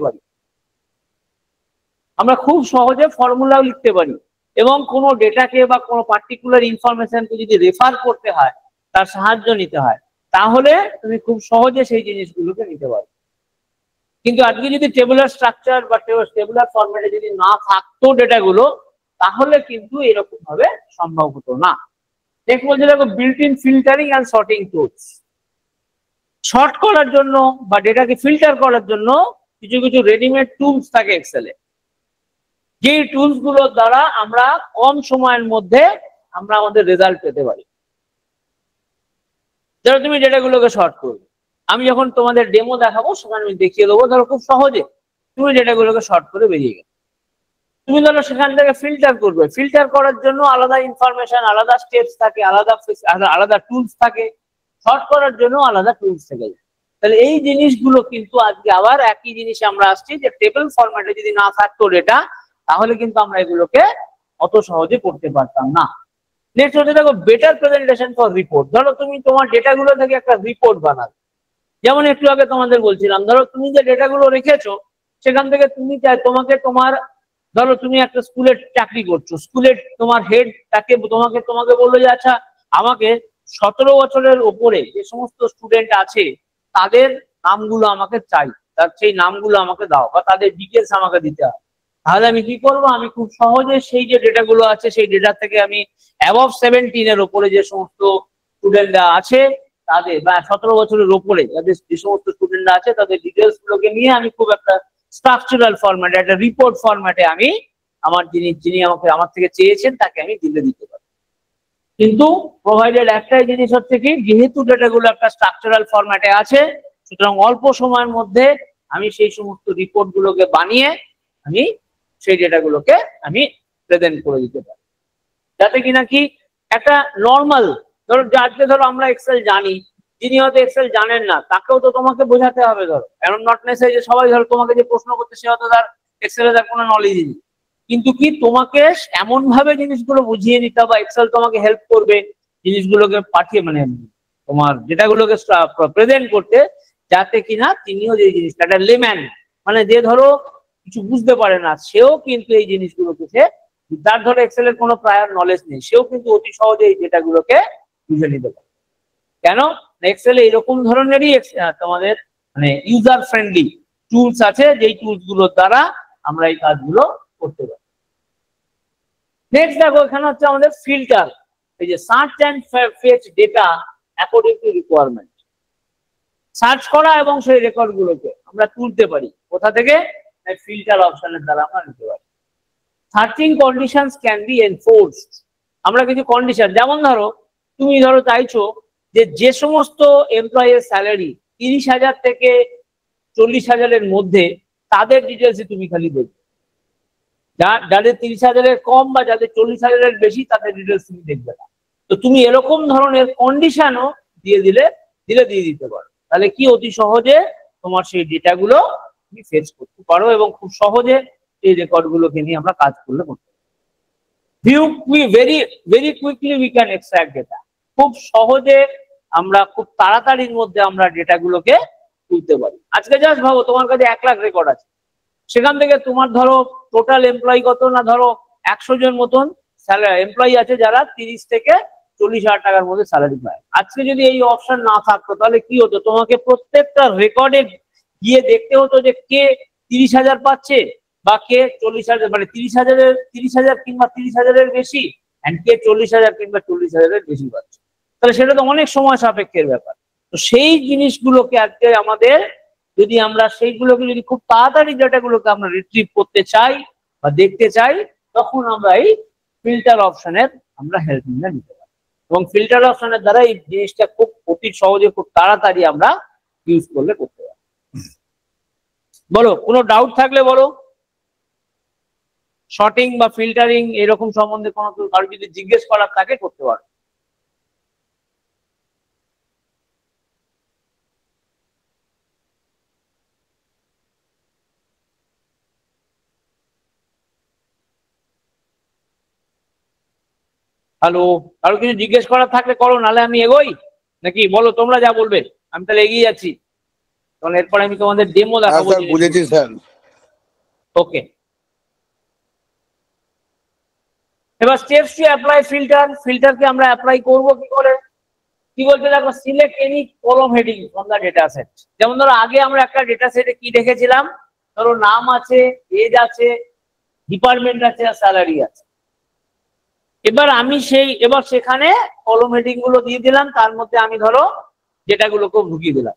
পারি, এবং কোনো ডেটাকে বা কোনো পার্টিকুলার ইনফরমেশনকে যদি রেফার করতে হয়, তার সাহায্য নিতে হয়, তাহলে তুমি খুব সহজে সেই জিনিসগুলোকে নিতে পারো। কিন্তু আজকে যদি টেবুলার স্ট্রাকচার বা টেবুলার ফরম্যাটে যদি না থাকতো ডেটাগুলো, তাহলে কিন্তু এরকম ভাবে সম্ভব হতো না। নেক্সট বলছে দেখো built in filtering and sorting tools. Short করার জন্য বা ডেটাকে ফিল্টার করার জন্য কিছু কিছু রেডিমেড টুলস থাকে এক্সেলে, যে টুলস গুলোর দ্বারা আমরা কম সময়ের মধ্যে আমরা আমাদের রেজাল্ট পেতে পারি। ধরো তুমি ডেটাগুলোকে শর্ট করবে, আমি যখন তোমাদের ডেমো দেখাবো সেখানে আমি দেখিয়ে দেবো, ধরো খুব সহজে তুমি ডেটাগুলোকে শর্ট করে বেরিয়ে গেলে। তুমি ধরো সেখান থেকে ফিল্টার করবে, ফিল্টার করার জন্য আলাদা ইনফরমেশন, আলাদা স্টেপস থাকে, আলাদা টুলস থাকে, শর্ট করার জন্য আলাদা টুলস থেকে যায়। তাহলে এই জিনিসগুলো কিন্তু আজকে আবার একই জিনিসে আমরা আসছি যে টেবিল ফরম্যাটে যদি না থাকতো ডেটা, তাহলে কিন্তু আমরা এগুলোকে অত সহজে করতে পারতাম না। নেক্সট হচ্ছে দেখো বেটার প্রেজেন্টেশন ফর রিপোর্ট। ধরো তুমি তোমার ডেটাগুলো থেকে একটা রিপোর্ট বানাবে, যেমন একটু আগে তোমাদের বলছিলাম, ধরো তুমি যে ডেটাগুলো রেখেছো সেখান থেকে তুমি ধরো তুমি একটা স্কুলের চাকরি করছো, স্কুলের তোমার হেড তোমাকে বললো যে আচ্ছা আমাকে 17 বছরের ওপরে যে সমস্ত স্টুডেন্ট আছে তাদের নামগুলো আমাকে চাই, তার সেই নামগুলো আমাকে দাও বা তাদের ডিটেলস আমাকে দিতে হবে। তাহলে আমি কি করবো, আমি খুব সহজে সেই যে ডেটাগুলো আছে সেই ডেটা থেকে আমি অ্যাবভ 17-এর ওপরে যে সমস্ত স্টুডেন্টরা আছে তাদের, বা 17 বছরের ওপরে যাদের যে সমস্ত স্টুডেন্টরা আছে তাদের ডিটেলস গুলোকে নিয়ে আমি খুব একটা স্ট্রাকচারাল ফরম্যাটে, একটা রিপোর্ট ফরম্যাটে আমি যিনি আমার থেকে চেয়েছেন তাকে আমি দিতে পারি। কিন্তু প্রোভাইডেড একটাই জিনিস হচ্ছে কি, যেহেতু ডেটাগুলো একটা স্ট্রাকচারাল ফরম্যাটে আছে, সুতরাং অল্প সময়ের মধ্যে আমি সেই সমস্ত রিপোর্ট গুলোকে বানিয়ে আমি সেই ডেটাগুলোকে আমি প্রেজেন্ট করে দিতে পারি, যাতে কিনা কি একটা নর্মাল, ধরো আজকে ধরো আমরা এক্সেল জানি, যিনি হয়তো এক্সেল জানেন না তাকেও তো তোমাকে বোঝাতে হবে। ধরো এমন নট নেসেসারি যে সবাই ধরো তোমাকে যে প্রশ্ন করতে সে হয়তো তার এক্সেলে তার কোনো নলেজই নেই, কিন্তু কি তোমাকে এমন ভাবে জিনিসগুলো বুঝিয়ে নিতে হবে, এক্সেল তোমাকে হেল্প করবে জিনিসগুলোকে পাঠিয়ে, মানে তোমার ডেটাগুলোকে প্রেজেন্ট করতে, যাতে কিনা তিনিও যে জিনিসটা, একটা লেম্যান মানে যে ধরো কিছু বুঝতে পারে না, সেও কিন্তু এই জিনিসগুলোকে যার ধরো এক্সেলের কোনো প্রায়র নলেজ নেই, সেও কিন্তু অতি সহজে এই ডেটাগুলোকে বুঝে নিতে পারে। কেন? এক্সেলে এরকম ধরনেরই তোমাদের মানে ইউজার ফ্রেন্ডলি টুলস আছে, যেই টুলস গুলোর দ্বারা আমরা এই কাজগুলো করতে পারি। নেক্সট দেখো, এখানে হচ্ছে আমাদের ফিল্টার, এই যে search and fetch data according to requirement, search করা এবং সেই রেকর্ড গুলোকে আমরা তুলতে পারি কোথা থেকে, ফিল্টার অপশনের দ্বারা আমরা নিতে পারি। Searching conditions can be enforced, আমরা কিছু কন্ডিশন, যেমন ধরো তুমি ধরো চাইছো যে সমস্ত এমপ্লয়ের স্যালারি 30,000 থেকে 40,000-এর মধ্যে, তাদের ডিটেলসই তুমি খালি দেখবে। যাদের 30,000-এর কম বা যাদের 40,000-এর বেশি, তাদের ডিটেলস তুমি দেখবে না। তো তুমি এরকম ধরনের কন্ডিশনও দিয়ে দিতে পারো, তাহলে কি অতি সহজে তোমার সেই ডেটাগুলো তুমি ফেচ করতে পারো এবং খুব সহজে এই রেকর্ড গুলোকে নিয়ে আমরা কাজ করতে পারি। Very quickly we can extract data, খুব সহজে আমরা খুব তাড়াতাড়ির মধ্যে আমরা ডেটাগুলোকে তুলতে পারি। আজকে জাস্ট ভাবো তোমার কাছে 1 লাখ রেকর্ড আছে, সেখান থেকে তোমার ধরো টোটাল এমপ্লয়ি কত না, ধরো 100 জন মতন এমপ্লয়ি আছে যারা 30 থেকে 40,000 টাকার মধ্যে স্যালারি পায়। আজকে যদি এই অপশন না থাকতো, তাহলে কি হতো, তোমাকে প্রত্যেকটা রেকর্ডে গিয়ে দেখতে হতো যে কে 30,000 পাচ্ছে বা কে 40,000, মানে 30,000 কিংবা 30,000-এর বেশি, এন্ড কে 40,000 কিংবা 40,000-এর বেশি পাচ্ছে। তাহলে সেটা তো অনেক সময় সাপেক্ষের ব্যাপার। তো সেই জিনিসগুলোকে আজকে আমাদের যদি আমরা সেইগুলোকে যদি খুব তাড়াতাড়ি ডেটাগুলোকে আমরা রিট্রিভ করতে চাই বা দেখতে চাই, তখন আমরা এই ফিল্টার অপশনের আমরা হেল্প নিতে পারি, এবং ফিল্টার অপশনের দ্বারা এই জিনিসটা খুব অতি সহজে খুব তাড়াতাড়ি আমরা ইউজ করতে পারি। বলো, কোনো ডাউট থাকলে বলো। শর্টিং বা ফিল্টারিং এরকম সম্বন্ধে কোনো কারো যদি জিজ্ঞেস করার থাকে করতে পারো। হ্যালো, কারো কিছু জিজ্ঞেস করার থাকলে করো, নাহলে আমি এগোই নাকি? বলো, তোমরা যা বলবে, আমি তাহলে এগিয়ে যাচ্ছি, কারণ এরপর আমি তোমাদের ডেমো দেখাবো। স্যার বুঝেছি স্যার। ওকে, এবার স্টেপস টু অ্যাপ্লাই ফিল্টারকে আমরা অ্যাপ্লাই করব কি করে? কি বলতে দেখো, select any column heading from the data set. যেমন ধরো আগে আমরা একটা ডেটা সেটে কি দেখেছিলাম, ধরো নাম আছে, এজ আছে, ডিপার্টমেন্ট আছে, আর স্যালারি আছে। এবার সেখানে কলম হেডিং গুলো দিয়ে দিলাম, তার মধ্যে আমি ধরো ডেটাগুলোকে ঢুকিয়ে দিলাম,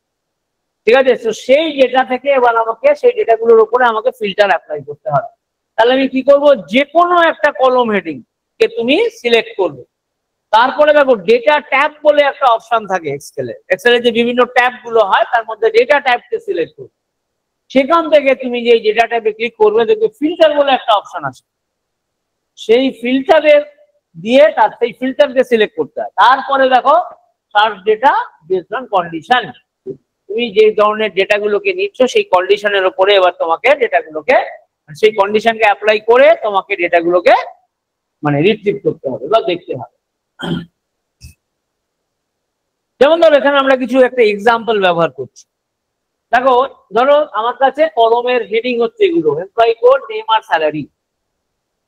ঠিক আছে? তো সেই ডেটা থেকে এবার আমাকে সেই ডেটাগুলোর উপরে আমাকে ফিল্টার অ্যাপ্লাই করতে হবে। তাহলে আমি কি করব, যে কোনো একটা কলম হেডিং কে তুমি সিলেক্ট করবে, তারপরে দেখো ডেটা ট্যাব বলে একটা অপশন থাকে এক্সেলে যে বিভিন্ন ট্যাব গুলো হয়, তার মধ্যে ডেটা ট্যাবকে সিলেক্ট করবে। সেখান থেকে তুমি যে ডেটা ট্যাবে ক্লিক করবে, দেখবে ফিল্টার বলে একটা অপশন আছে, সেই ফিল্টারের দিয়ে সেই ফিল্টারকে সিলেক্ট করতে হয়। তারপরে দেখো search data based on condition, তুমি যে ধরনের ডেটাগুলোকে নিচ্ছ সেই কন্ডিশনের উপরে এবার তোমাকে ডেটাগুলোকে, সেই কন্ডিশনকে অ্যাপ্লাই করে তোমাকে ডেটাগুলোকে মানে রিট্রিভ করতে হবে বা দেখতে হবে। যেমন ধরো এখানে আমরা কিছু একটা এক্সাম্পল ব্যবহার করছি। দেখো, ধরো আমার কাছে কলমের হেডিং হচ্ছে এগুলো, এমপ্লয়ি কোড, নেম আর স্যালারি।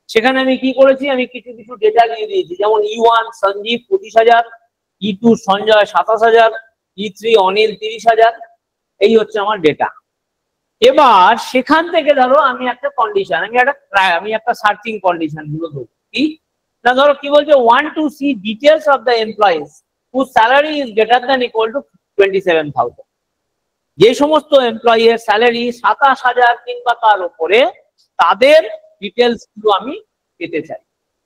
সেখানে আমি কি করেছি, আমি কিছু ডেটা দিয়ে দিয়েছি, যেমন E1 Sanjeev 25,000, E2 Sanjay 27,000, E3 Anil 30,000। এই হচ্ছে আমার ডেটা। এবার সেখান থেকে ধরো আমি একটা কন্ডিশন, আমি একটা সার্চিং কন্ডিশন গুলো ধরবো। কি না, ধরো কি বলছে, want to see details of the employees whose salary is greater than equal to 27,000। যে সমস্ত এমপ্লয়ি এর স্যালারি 27,000 কিংবা তার উপরে, তাদের ডিটেলস গুলো আমি পেতে চাই।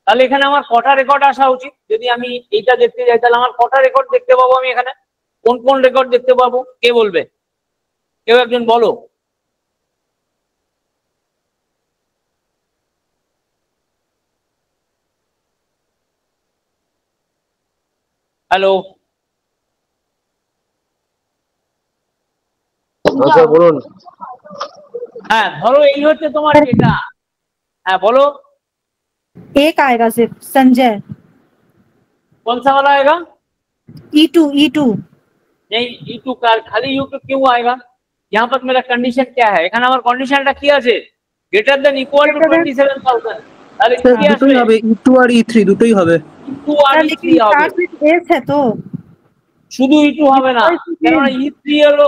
তাহলে এখানে আমার কটা রেকর্ড আসা উচিত? যদি আমি এইটা দেখতে যাই তাহলে আমার কটা রেকর্ড দেখতে পাবো? আমি এখানে কোন কোন রেকর্ড দেখতে পাবো? কে বলবে? কেউ একজন বলো। হ্যালো, আচ্ছা বলুন। হ্যাঁ ধরো এই হচ্ছে তোমার ডেটা। হ্যাঁ বলো। एक आएगा सिर्फ संजय। कौन सा वाला आएगा? E2 E2 नहीं, E2 का खाली U2 क्यों आएगा? यहाँ पर मेरा कंडीशन क्या है? এখানে আমার কন্ডিশনটা কি আছে? Greater then equal to 27,000। তাহলে স্যার কি দুটোই আসবে? হবে, E2 আর E3 দুটোই হবে। E2 আর E3 लेकिन হবে। स्टार्ट विद एस है तो শুধু E2 হবে না, কারণ E3 হলো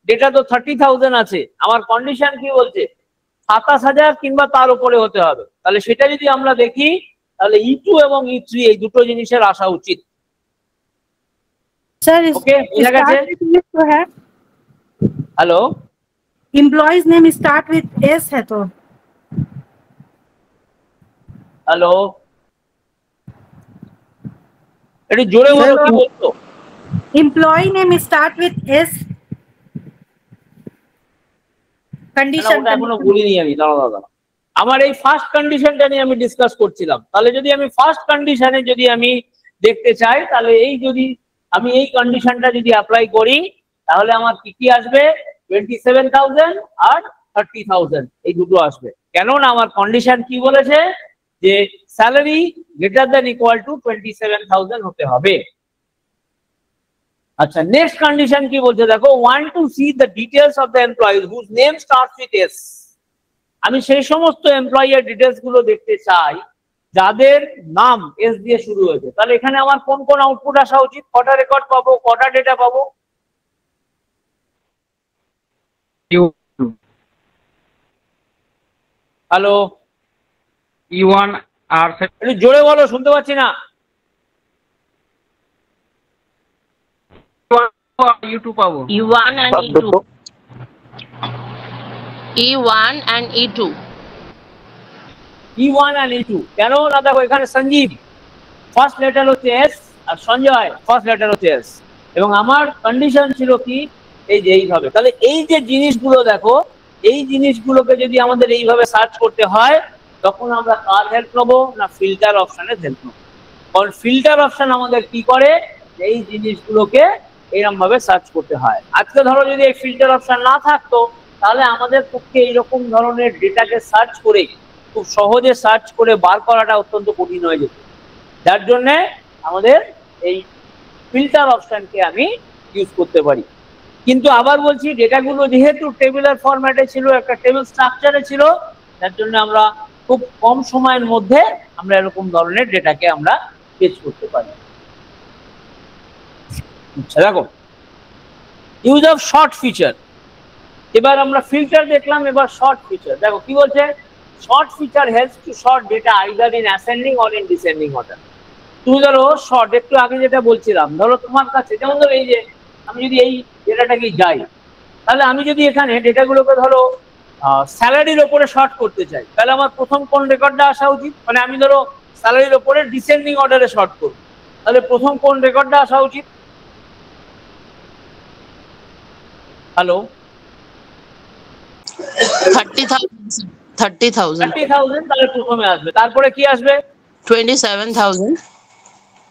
ডেটা তো 30,000 আছে। আমার কন্ডিশন কি বলছে? 27,000 কিংবা তার উপরে হতে হবে। তাহলে সেটা যদি আমরা দেখি তাহলে E2 এবং E3 এই দুটো জিনিসের আসা উচিত। सर ओके, बुझा গেছে? स्टार्ट विद एस तो है, hello, employees name start with S है तो হ্যালো, একটু জোরে বলো কি বলছো? Employee name start with S condition ওটা এখনো বলিনি আমি, দাঁড়াও দাঁড়াও। আমার এই ফার্স্ট কন্ডিশনটা নিয়ে আমি ডিসকাস করছিলাম। তাহলে যদি আমি ফার্স্ট কন্ডিশনে যদি আমি দেখতে চাই, তাহলে এই যদি আমি এই কন্ডিশনটা যদি অ্যাপ্লাই করি তাহলে আমার কি কি আসবে? 27,000 আর 30,000 এই দুটো আসবে। কেন না আমার কন্ডিশন কি বলেছে যে salary greater then equal to 27,000 হতে হবে। আচ্ছা, নেক্সট কন্ডিশন কি বলছে দেখো, want to see the details of the employees whose name starts with S. আমি সেই সমস্ত এমপ্লয়ির ডিটেলস গুলো দেখতে চাই যাদের নাম এস দিয়ে শুরু হয়েছে। তাহলে এখানে আমার কোন কোন আউটপুট আসা উচিত? কটা রেকর্ড পাবো, কটা ডেটা পাবো? হ্যালো, E1 আর একটু জোরে বলো, শুনতে পাচ্ছি না। E2 পাবো। E1 and E2. E1 and E2. E1 R E2 কেন না? দেখো এখানে সঞ্জীব ফার্স্ট লেটার হচ্ছে এস আর সঞ্জয় ফার্স্ট লেটার হচ্ছে এস, এবং আমার কন্ডিশন ছিল কি এই যে এইভাবে। তাহলে এই যে জিনিসগুলো দেখো, এই জিনিসগুলোকে যদি আমাদের এইভাবে সার্চ করতে হয় তখন আমরা কার হেল্প নেবো? না ফিল্টার অপশনের হেল্প নেবো। কারণ ফিল্টার অপশন আমাদের কি করে? এই জিনিসগুলোকে এরকম ভাবে সার্চ করতে হয়। আজকে ধরো যদি এই ফিল্টার অপশন না থাকতো তাহলে আমাদের পক্ষে এইরকম ধরনের ডেটাকে সার্চ করে খুব সহজে সার্চ করে বার করাটা অত্যন্ত কঠিন হয়ে যেত। যার জন্য আমাদের এই ফিল্টার অপশনকে আমি ইউজ করতে পারি। কিন্তু আবার বলছি, ডেটাগুলো যেহেতু টেবিলার ফরম্যাটে ছিল, একটা টেবিল স্ট্রাকচারে ছিল, যার জন্য আমরা খুব কম সময়ের মধ্যে আমরা এরকম ধরনের ডেটাকে আমরা ফেচ করতে পারি। আচ্ছা দেখো, ইউজ অফ শর্ট ফিচার। এবার আমরা ফিল্টার দেখলাম, এবার শর্ট ফিচার দেখো কি বলছে। Short feature helps to short data either in ascending or in descending order. তুমি ধরো শর্ট, একটু আগে যেটা বলছিলাম, ধরো তোমার কাছে যেমন ধরো এই যে আমি যদি এই ডেটাটাকে যাই, তাহলে আমি যদি এখানে ডেটাগুলোকে ধরো স্যালারির ওপরে শর্ট করতে চাই, তাহলে আমার প্রথম কোন রেকর্ডটা আসা উচিত? মানে আমি ধরো স্যালারির ওপরে ডিসেন্ডিং অর্ডারে শর্ট করব, তাহলে প্রথম কোন রেকর্ডটা আসা উচিত? হ্যালো, 30,000. 30,000. 30,000 তাহলে প্রথমে আসবে, তারপরে কি আসবে? 27,000.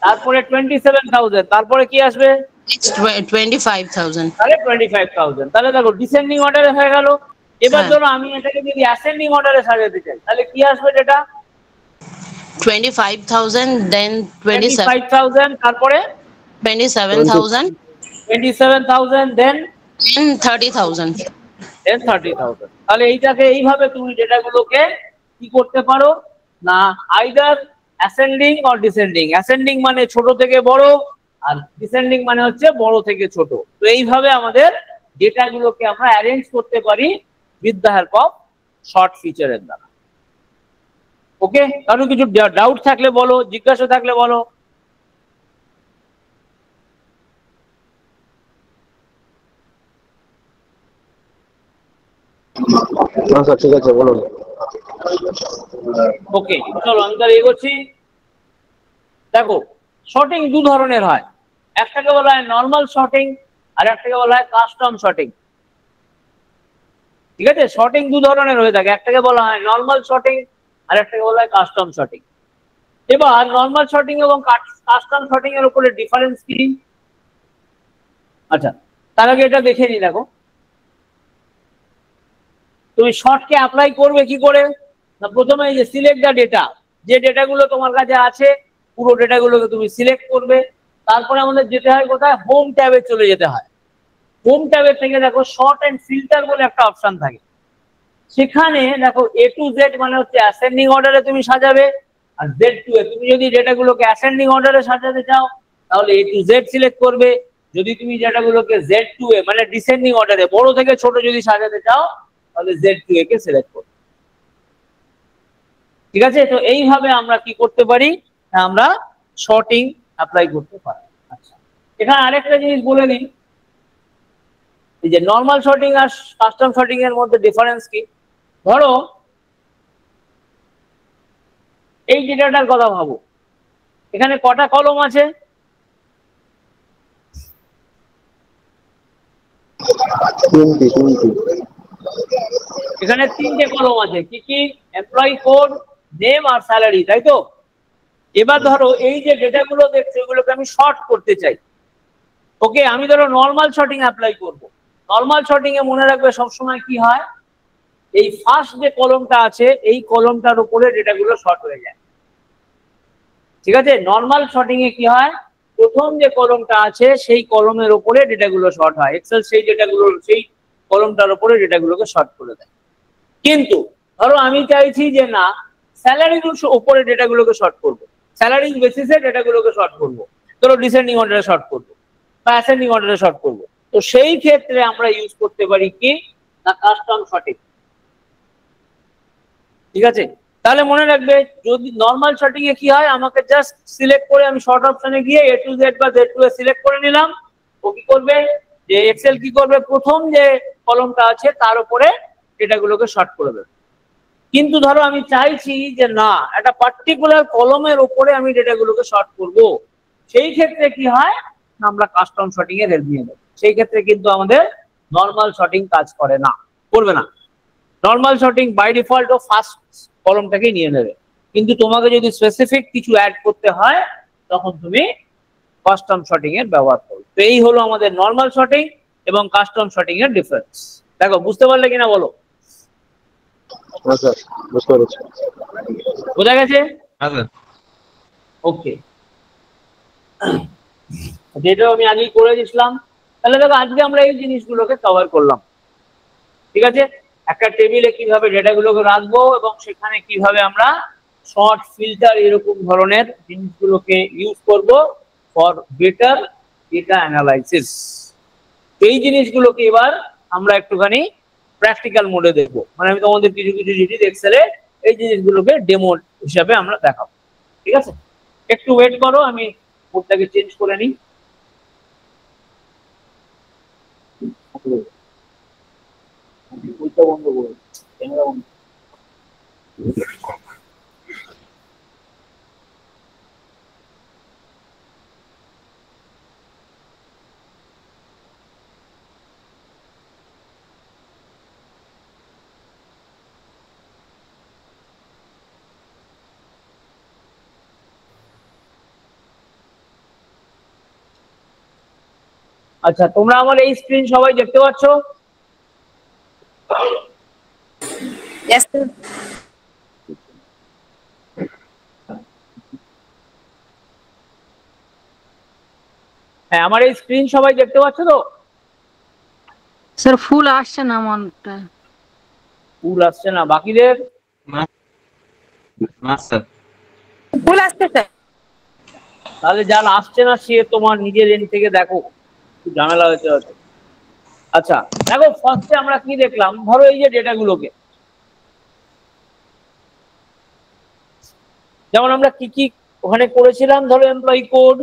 তারপরে 27,000, তারপরে কি আসবে? It's 25,000. তাহলে 25,000। তাহলে দেখো ডিসেন্ডিং অর্ডারে হয়ে গেল। এবার হ্যাঁ। ধরো আমি এটাকে যদি অ্যাসেন্ডিং অর্ডারে সাজাতে চাই তাহলে কি আসবে? ডেটা 25,000, then 25,000, তারপরে 27,000, 27,000, দেন then 30,000. 30,000। তাহলে এইটাকে এইভাবে তুমি ডেটাগুলোকে কি করতে পারো না, either ascending or descending. Ascending মানে ছোট থেকে বড়, আর ডিসেন্ডিং মানে হচ্ছে বড় থেকে ছোট। তো এইভাবে আমাদের ডেটাগুলোকে আমরা অ্যারেঞ্জ করতে পারি with the help of sort ফিচারের দ্বারা। ওকে, কারণ কিছু ডাউট থাকলে বলো, জিজ্ঞাসা থাকলে বলো। আচ্ছা ঠিক আছে বলুন। ওকে, চলো আমি তাহলে এগোচ্ছি। দেখো, শর্টিং দু ধরনের হয়, একটাকে বলা হয় নর্মাল শর্টিং আর একটাকে বলা হয় কাস্টম শর্টিং। ঠিক আছে, শর্টিং দু ধরনের হয়ে থাকে, একটাকে বলা হয় নর্মাল শর্টিং আর একটাকে বলা হয় কাস্টম শর্টিং। এবার নর্মাল শর্টিং এবং কাস্টম শর্টিং এর উপরে ডিফারেন্স কি? আচ্ছা, তার আগে এটা দেখে নি। দেখো, তুমি শর্টকে অ্যাপ্লাই করবে কি করে না, প্রথমে এই যে সিলেক্ট দ্য ডেটা, যে ডেটাগুলো তোমার কাছে আছে পুরো ডেটাগুলোকে তুমি সিলেক্ট করবে। তারপরে আমাদের যেতে হয় কোথায়, হোম ট্যাবে চলে যেতে হয়। হোম ট্যাবের থেকে দেখো শর্ট এন্ড ফিল্টার বলে একটা অপশন থাকে, সেখানে দেখো A to Z মানে হচ্ছে অ্যাসেন্ডিং অর্ডারে তুমি সাজাবে, আর Z to A তুমি যদি ডেটাগুলোকে অ্যাসেন্ডিং অর্ডারে সাজাতে চাও তাহলে A to Z সিলেক্ট করবে। যদি তুমি ডেটাগুলোকে Z to A মানে ডিসেন্ডিং অর্ডারে বড় থেকে ছোট যদি সাজাতে চাও তাহলে Z to A K select করবে। ঠিক আছে, তো এইভাবে আমরা কি করতে পারি, আমরা শর্টিং অ্যাপ্লাই করতে পারি। আচ্ছা, এখানে আরেকটা জিনিস বলে নিই, এই যে নর্মাল শর্টিং আর কাস্টম শর্টিং এর মধ্যে ডিফারেন্স কি। ধরো এই ডেটাটার কথা ভাবো, এখানে কটা কলম আছে? এখানে তিনটে কলম আছে, কি কি? এমপ্লয়ি কোড, নেম আর স্যালারি, তাই তো? এবার ধরো এই যে ডেটাগুলো দেখছো এগুলোকে আমি শর্ট করতে চাই। ওকে, আমি ধরো নর্মাল শর্টিং অ্যাপ্লাই করব। নর্মাল শর্টিং এ মনে রাখবে সবসময় কি হয়, এই ফার্স্ট যে কলমটা আছে এই কলমটার উপরে ডেটাগুলো শর্ট হয়ে যায়। ঠিক আছে, নর্মাল শর্টিং এ কি হয়, প্রথম যে কলমটা আছে সেই কলমের উপরে ডেটাগুলো শর্ট হয়। এক্সেল সেই ডেটাগুলো সেই কলমটার উপরে ডেটাগুলোকে শর্ট করে দেয়। কিন্তু ধরো আমি চাইছি যে না, স্যালারির উপরে ডেটাগুলোকে শর্ট করবো, স্যালারি বেসিসে ডেটাগুলোকে শর্ট করবো, ধরো ডিসেন্ডিং অর্ডারে শর্ট করবো বা অ্যাসেন্ডিং অর্ডারে শর্ট করবো, তো সেই ক্ষেত্রে আমরা ইউজ করতে পারি কি না, কাস্টম শর্টিং। ঠিক আছে, তাহলে মনে রাখবে যদি নর্মাল শর্টিং এ কি হয়, আমাকে জাস্ট সিলেক্ট করে আমি শর্ট অপশনে গিয়ে A to Z বা Z to A সিলেক্ট করে নিলাম। ও কি করবে, যে এক্সেল কি করবে, প্রথম যে কলমটা আছে তার উপরে ডেটাগুলোকে শর্ট করে দেবে। কিন্তু ধরো আমি চাইছি যে না, একটা পার্টিকুলার কলমের উপরে আমি ডেটাগুলোকে শর্ট করব, সেই ক্ষেত্রে কি হয়, আমরা কাস্টম শর্টিং এর হেল্প নিয়ে নেব। সেই ক্ষেত্রে কিন্তু আমাদের নর্মাল শর্টিং কাজ করে না, করবে না। নর্মাল শর্টিং বাই ডিফল্ট ও ফার্স্ট কলমটাকে নিয়ে নেবে, কিন্তু তোমাকে যদি স্পেসিফিক কিছু অ্যাড করতে হয় তখন তুমি কাস্টম শর্টিং এর ব্যবহার করো। তো এই হলো আমাদের নর্মাল শর্টিং এবং কাস্টম শর্টিং এর ডিফারেন্স। দেখো, বুঝতে পারলে কিনা বলো? আচ্ছা বুঝতে পেরেছি। বোঝা গেছে? আচ্ছা ওকে, যেটা আমি আগেই করে দিয়েছিলাম। তাহলে দেখো আজকে আমরা এই জিনিসগুলোকে কভার করলাম। ঠিক আছে, একটা টেবিলে কিভাবে ডেটাগুলোকে রাখবো এবং সেখানে কিভাবে আমরা শর্ট, ফিল্টার এরকম ধরনের জিনিসগুলোকে ইউজ করব ফর বেটার ডেটা অ্যানালাইসিস। এই জিনিসগুলোকে এবার আমরা একটুখানি প্র্যাকটিক্যাল মোডে দেখবো, মানে আমি তোমাদের কিছু কিছু জিনিস এক্সেলে এই জিনিসগুলোকে ডেমো হিসাবে আমরা দেখাবো। ঠিক আছে, একটু ওয়েট করো, আমি মোডটাকে চেঞ্জ করে নিই। বন্ধ করো, ক্যামেরা বন্ধ। আচ্ছা, তোমরা আমার এই স্ক্রিন সবাই দেখতে পাচ্ছ? Yes, sir. হ্যাঁ, আমার এই স্ক্রিন সবাই দেখতে পাচ্ছ তো? স্যার ফুল আসছে না মনটা। ফুল আসছে না, বাকিদের? না স্যার। ফুল আসছে স্যার। তাহলে যার আসছে না সে তোমার নিজের এন্ড থেকে দেখো, একটু ঝামেলা হয়েছে হয়তো। আচ্ছা দেখো, ফার্স্টে আমরা কি দেখলাম, ধরো এই যে ডেটাগুলোকে, যেমন আমরা কি কি ওখানে করেছিলাম, ধরো এমপ্লয়ি কোড,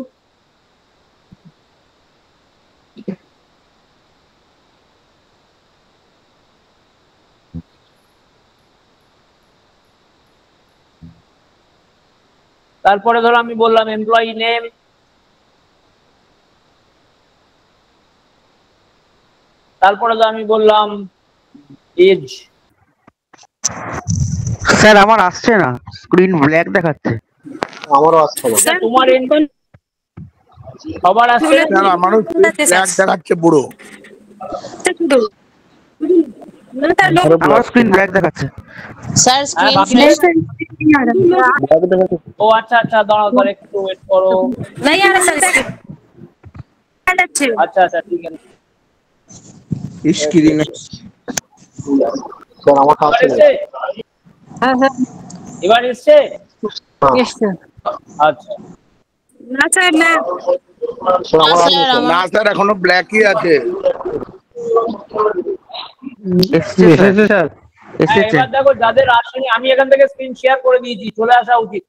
তারপরে ধরো আমি বললাম এমপ্লয়ি নেম, তারপরে তো আমি বললাম এজ। স্যার আমার আসছে না, স্ক্রিন ব্ল্যাক দেখাচ্ছে। আমারও আসছে না। আচ্ছা, তোমার সবার আসছে না? স্যার আমারও ব্ল্যাক দেখাচ্ছে পুরো। আমার স্ক্রিন ব্ল্যাক দেখাচ্ছে। Sir, screen ভাবছি- flash. ও আচ্ছা আচ্ছা, দাঁড়াও তাহলে একটু ওয়েট করো। नहीं आ रहा सर अच्छे আচ্ছা আচ্ছা ঠিক আছে। স্ক্রিনে স্যার আমারটা এবার আসছে না। এসছে? हाँ हाँ এবার এসছে? यस सर আচ্ছা ना सर ना স্যার আমার Sir, না স্যার এখনো ব্ল্যাকই আছে। এসেছে স্যার, হ্যাঁ, এসেছে। এবার দেখো যাদের আসেনি আমি এখান থেকে স্ক্রিন শেয়ার করে দিয়েছি, চলে আসা উচিত।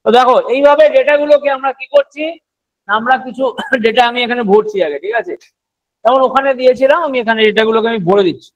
তো দেখো এইভাবে ডেটাগুলোকে আমরা কি করছি, আমরা কিছু ডেটা আমি এখানে ভরছি আগে, ঠিক আছে? যেমন ওখানে দিয়েছিলাম, আমি এখানে ডেটাগুলোকে আমি ভরে দিচ্ছি।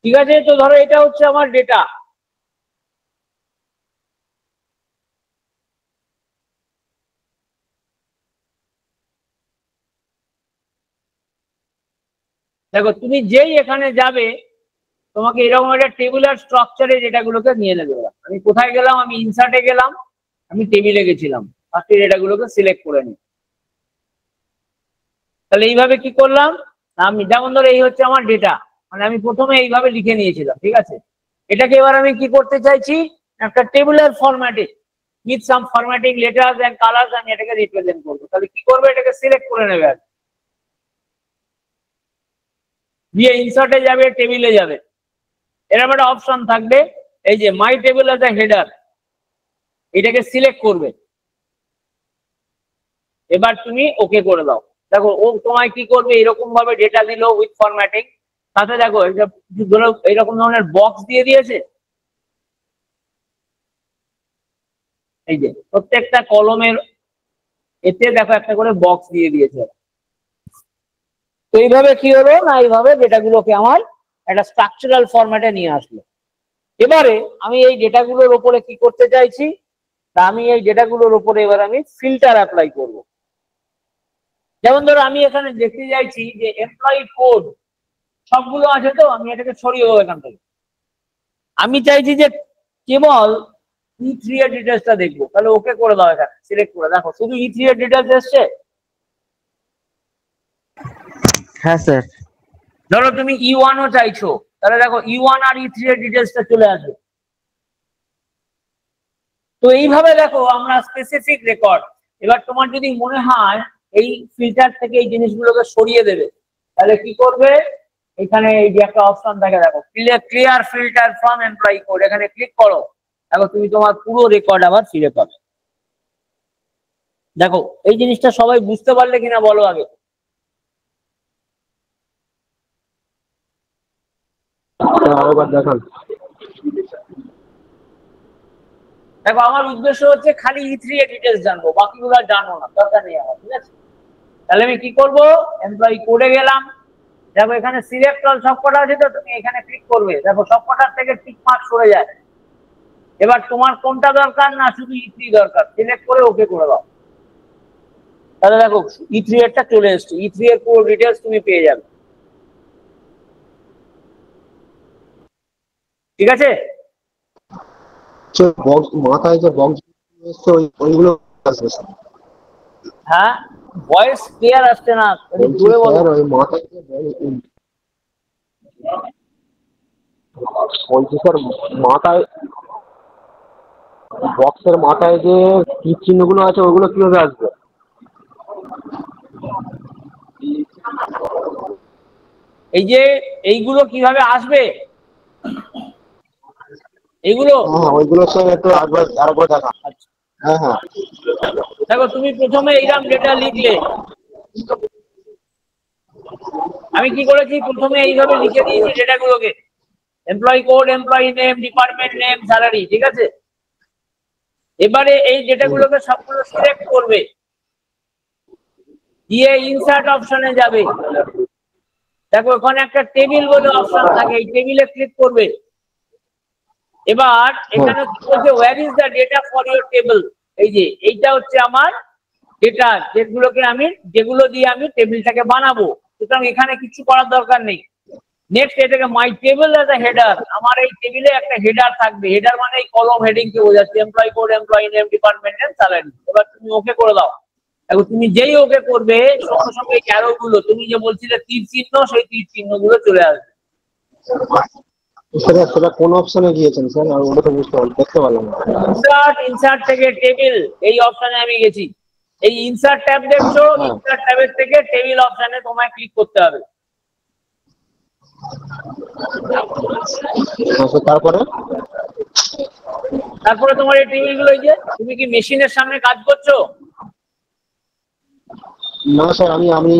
ঠিক আছে, তো ধরো এটা হচ্ছে আমার ডেটা। দেখো তুমি যেই এখানে যাবে তোমাকে এরকম একটা টেবিলার স্ট্রাকচারে ডেটাগুলোকে নিয়ে নেবে ওরা। আমি কোথায় গেলাম, আমি ইনসার্টে গেলাম, আমি টেবিলে গেছিলাম, ফার্স্টে ডেটাগুলোকে সিলেক্ট করে নিই। তাহলে এইভাবে কি করলাম, আমি যেমন ধরো এই হচ্ছে আমার ডেটা, মানে আমি প্রথমে এইভাবে লিখে নিয়েছিলাম, ঠিক আছে? এটাকে এবার আমি কি করতে চাইছি, একটা টেবিলার ফরম্যাটে with some formatting letters and colours আমি এটাকে রিপ্রেজেন্ট করবো। তাহলে কি করবে, এটাকে সিলেক্ট করে নেবে আর দিয়ে ইনসার্টে যাবে, টেবিলে যাবে, এরকম একটা অপশন থাকবে, এই যে মাই টেবিল অ্যাজ এ হেডার, এটাকে সিলেক্ট করবে। এবার তুমি ওকে করে দাও। দেখো ও তোমায় কি করবে, এরকম ভাবে ডেটা দিল উইথ ফরম্যাটিং, সাথে দেখো এইরকম ধরনের বক্স দিয়ে দিয়েছে। এই যে প্রত্যেকটা কলমের এতে দেখো একটা করে বক্স দিয়ে দিয়েছে। তো এইভাবে কি হলো না, এইভাবে ডেটাগুলোকে আমার একটা স্ট্রাকচারাল ফরম্যাটে নিয়ে আসলো। এবারে আমি এই ডেটাগুলোর উপরে কি করতে চাইছি, তা আমি এই ডেটাগুলোর উপরে এবার আমি ফিল্টার অ্যাপ্লাই করব। যেমন ধরো আমি এখানে দেখতে চাইছি যে এমপ্লয়ি কোড সবগুলো আছে, তো আমি এটাকে সরিয়ে দেবো এখান থেকে। আমি চাইছি যে কেবল E3 এর ডিটেলসটা দেখবো, তাহলে ওকে করে দাও, এখানে সিলেক্ট করে দেখো শুধু E3 এর ডিটেলস এসছে। হ্যাঁ স্যার। ধরো তুমি E1 ও চাইছো, তাহলে দেখো E1 আর E3 এর ডিটেলসটা চলে আসবে। তো এইভাবে দেখো আমরা স্পেসিফিক রেকর্ড, এবার তোমার যদি মনে হয় এই ফিল্টার থেকে এই জিনিসগুলোকে সরিয়ে দেবে, তাহলে কি করবে, এখানে এই যে একটা অপশন থাকে দেখো, clear filter from employee code, এখানে ক্লিক করো, দেখো তুমি তোমার পুরো রেকর্ড আবার ফিরে পাবে। দেখো এই জিনিসটা সবাই বুঝতে পারলে কিনা বলো আগে। আরেকবার দেখান। দেখো আমার উদ্দেশ্য হচ্ছে খালি E3 এর ডিটেলস জানবো, বাকিগুলো আর জানবো না, দরকার নেই আমার, ঠিক আছে? তাহলে আমি কি করব, এমপ্লয়ি কোডে গেলাম, দেখো এখানে সিলেক্ট অল সবকটা আছে, তো তুমি এখানে ক্লিক করবে, দেখো সবকটার থেকে টিক মার্ক সরে যায়। এবার তোমার কোনটা দরকার, না শুধু E3 দরকার, সিলেক্ট করে ওকে করে দাও। তাহলে দেখো E3 এরটা চলে এসছে, E3 এর পুরো ডিটেলস তুমি পেয়ে যাবে, ঠিক আছে? বক্স মাথায় যে বক্স এসছে ওইগুলো আসবে স্যার। হ্যাঁ, ভয়েস ক্লিয়ার আসছে না, একটু বলছি জোরে বলো। স্যার ওই মাথায় যে বলছি স্যার মাথায় বক্সের মাথায় যে তীর চিহ্নগুলো আছে ওগুলো কিভাবে আসবে? এই যে এইগুলো কিভাবে আসবে, এইগুলো হ্যাঁ ওইগুলো স্যার একটু আরেকবার দেখা। আচ্ছা, হ্যাঁ হ্যাঁ দেখো তুমি প্রথমে এইরকম ডেটা লিখলে, আমি কি করেছি প্রথমে এইভাবে লিখে দিয়েছি ডেটাগুলোকে, employee code, employee name, department name, salary, ঠিক আছে। এবারে এই ডেটাগুলোকে সবগুলো সিলেক্ট করবে, দিয়ে ইনসার্ট অপশনে যাবে। দেখো ওখানে একটা টেবিল বলে অপশন থাকে, এই টেবিলে ক্লিক করবে। এবার এখানে কি বলছে, where is the data for your table. এই যে এইটা হচ্ছে আমার ডেটা, যেগুলো দিয়ে আমি টেবিলটাকে বানাবো। সুতরাং এখানে কিছু করার দরকার নেই। নেক্সট এটাকে মাই টেবিল এজ এ হেডার, আমার এই টেবিলে একটা হেডার থাকবে। হেডার মানে এই কলম হেডিং কে বোঝাচ্ছে, employee code, employee name, department name, salary. এবার তুমি ওকে করে দাও। এখন তুমি যেই ওকে করবে সঙ্গে সঙ্গে এই অ্যারো গুলো, তুমি যে বলছিলে তীর চিহ্ন, সেই তীর চিহ্ন গুলো চলে আসবে। স্যার সেটা কোন অপশনে গিয়েছেন স্যার? আর ওটা তো দেখতে পারলাম না। ইনসার্ট থেকে টেবিল, এই অপশনে আমি গেছি। এই ইনসার্ট ট্যাব দেখছো, ইনসার্ট ট্যাবের থেকে টেবিল অপশনে তোমায় ক্লিক করতে হবে। তারপরে তোমার এই টেবিল গুলো, এই যে তুমি কি মেশিনের সামনে কাজ করছো? না স্যার আমি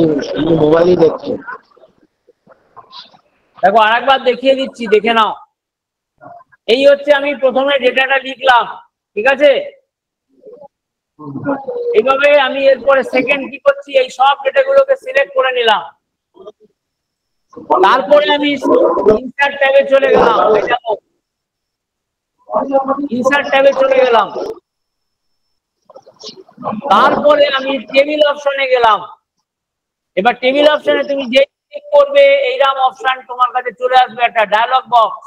মোবাইলই দেখছি। দেখো আরেকবার দেখিয়ে দিচ্ছি, দেখে নাও। এই হচ্ছে আমি প্রথমে ডেটাটা লিখলাম, ঠিক আছে। এইভাবে আমি এরপরে সেকেন্ড কি করছি, এই সব ডেটাগুলোকে সিলেক্ট করে নিলাম। তারপরে আমি ইনসার্ট ট্যাবে চলে গেলাম, ইনসার্ট ট্যাবে চলে গেলাম। তারপরে আমি টেবিল অপশনে গেলাম। এবার টেবিল অপশনে তুমি যে ক্লিক করবে, এইরকম অপশন তোমার কাছে চলে আসবে, একটা ডায়লগ বক্স।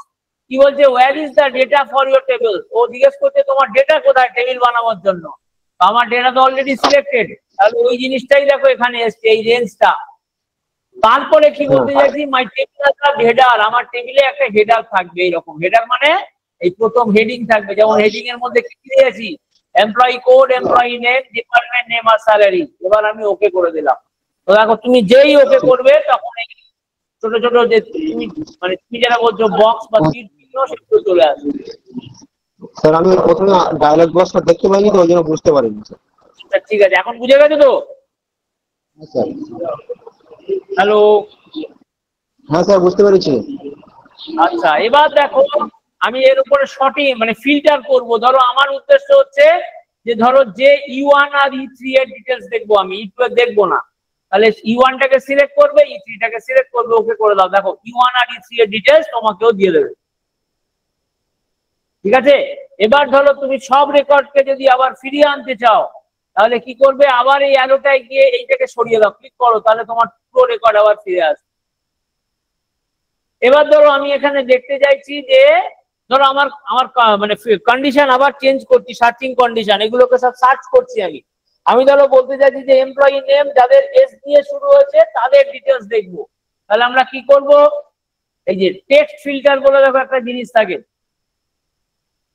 কি বলছে, where is the data for your table. ও জিজ্ঞেস করছে তোমার ডেটা কোথায় টেবিল বানানোর জন্য। আমার ডেটা তো অলরেডি সিলেক্টেড, তাহলে ওই জিনিসটাই দেখো এখানে এসছে, এই রেঞ্জটা। তারপরে কি বলতে চাইছি, মাই টেবিল হেডার, আমার টেবিলে একটা হেডার থাকবে। এইরকম হেডার মানে এই প্রথম হেডিং থাকবে, যেমন হেডিং এর মধ্যে কি দিয়েছি, employee code, employee name, department name আর স্যালারি। এবার আমি ওকে করে দিলাম। তো দেখো তুমি যেই ওকে করবে তখন এই ছোট ছোট যে তুমি যেটা বলছো বক্স বা তীর চিহ্ন, সেগুলো চলে আসবে। স্যার আমি প্রথমে ডায়লগ বক্সটা দেখতে পাইনি তো, ওই জন্য বুঝতে পারিনি আচ্ছা ঠিক আছে, এখন বুঝে গেছো তো? স্যার। হ্যালো, হ্যাঁ স্যার বুঝতে পেরেছি। আচ্ছা এবার দেখো আমি এর উপরে সঠিক ফিল্টার করব। ধরো আমার উদ্দেশ্য হচ্ছে যে ধরো যে E1 আর E3 এর ডিটেলস দেখবো, আমি E2 এর দেখবো না। তাহলে E1 টাকে সিলেক্ট করবে, E3 টাকে সিলেক্ট করবে, ওকে করে দাও। দেখো E1 আর E3 এর ডিটেলস তোমাকেও দিয়ে দেবে, ঠিক আছে। এবার ধরো তুমি সব রেকর্ডকে যদি আবার ফিরিয়ে আনতে চাও, তাহলে কি করবে, আবার এই অ্যারোটায় গিয়ে এইটাকে সরিয়ে দাও, ক্লিক করো, তাহলে তোমার পুরো রেকর্ড আবার ফিরে আসবে। এবার ধরো আমি এখানে দেখতে চাইছি যে ধরো আমার কন্ডিশন আবার চেঞ্জ করছি, সার্চিং কন্ডিশন, এগুলোকে সব সার্চ করছি আমি ধরো বলতে চাইছি যে এমপ্লয়ি নেম যাদের এস দিয়ে শুরু হয়েছে তাদের ডিটেলস দেখবো। তাহলে আমরা কি করব, এই যে টেক্সট ফিল্টার বলে দেখো একটা জিনিস থাকে।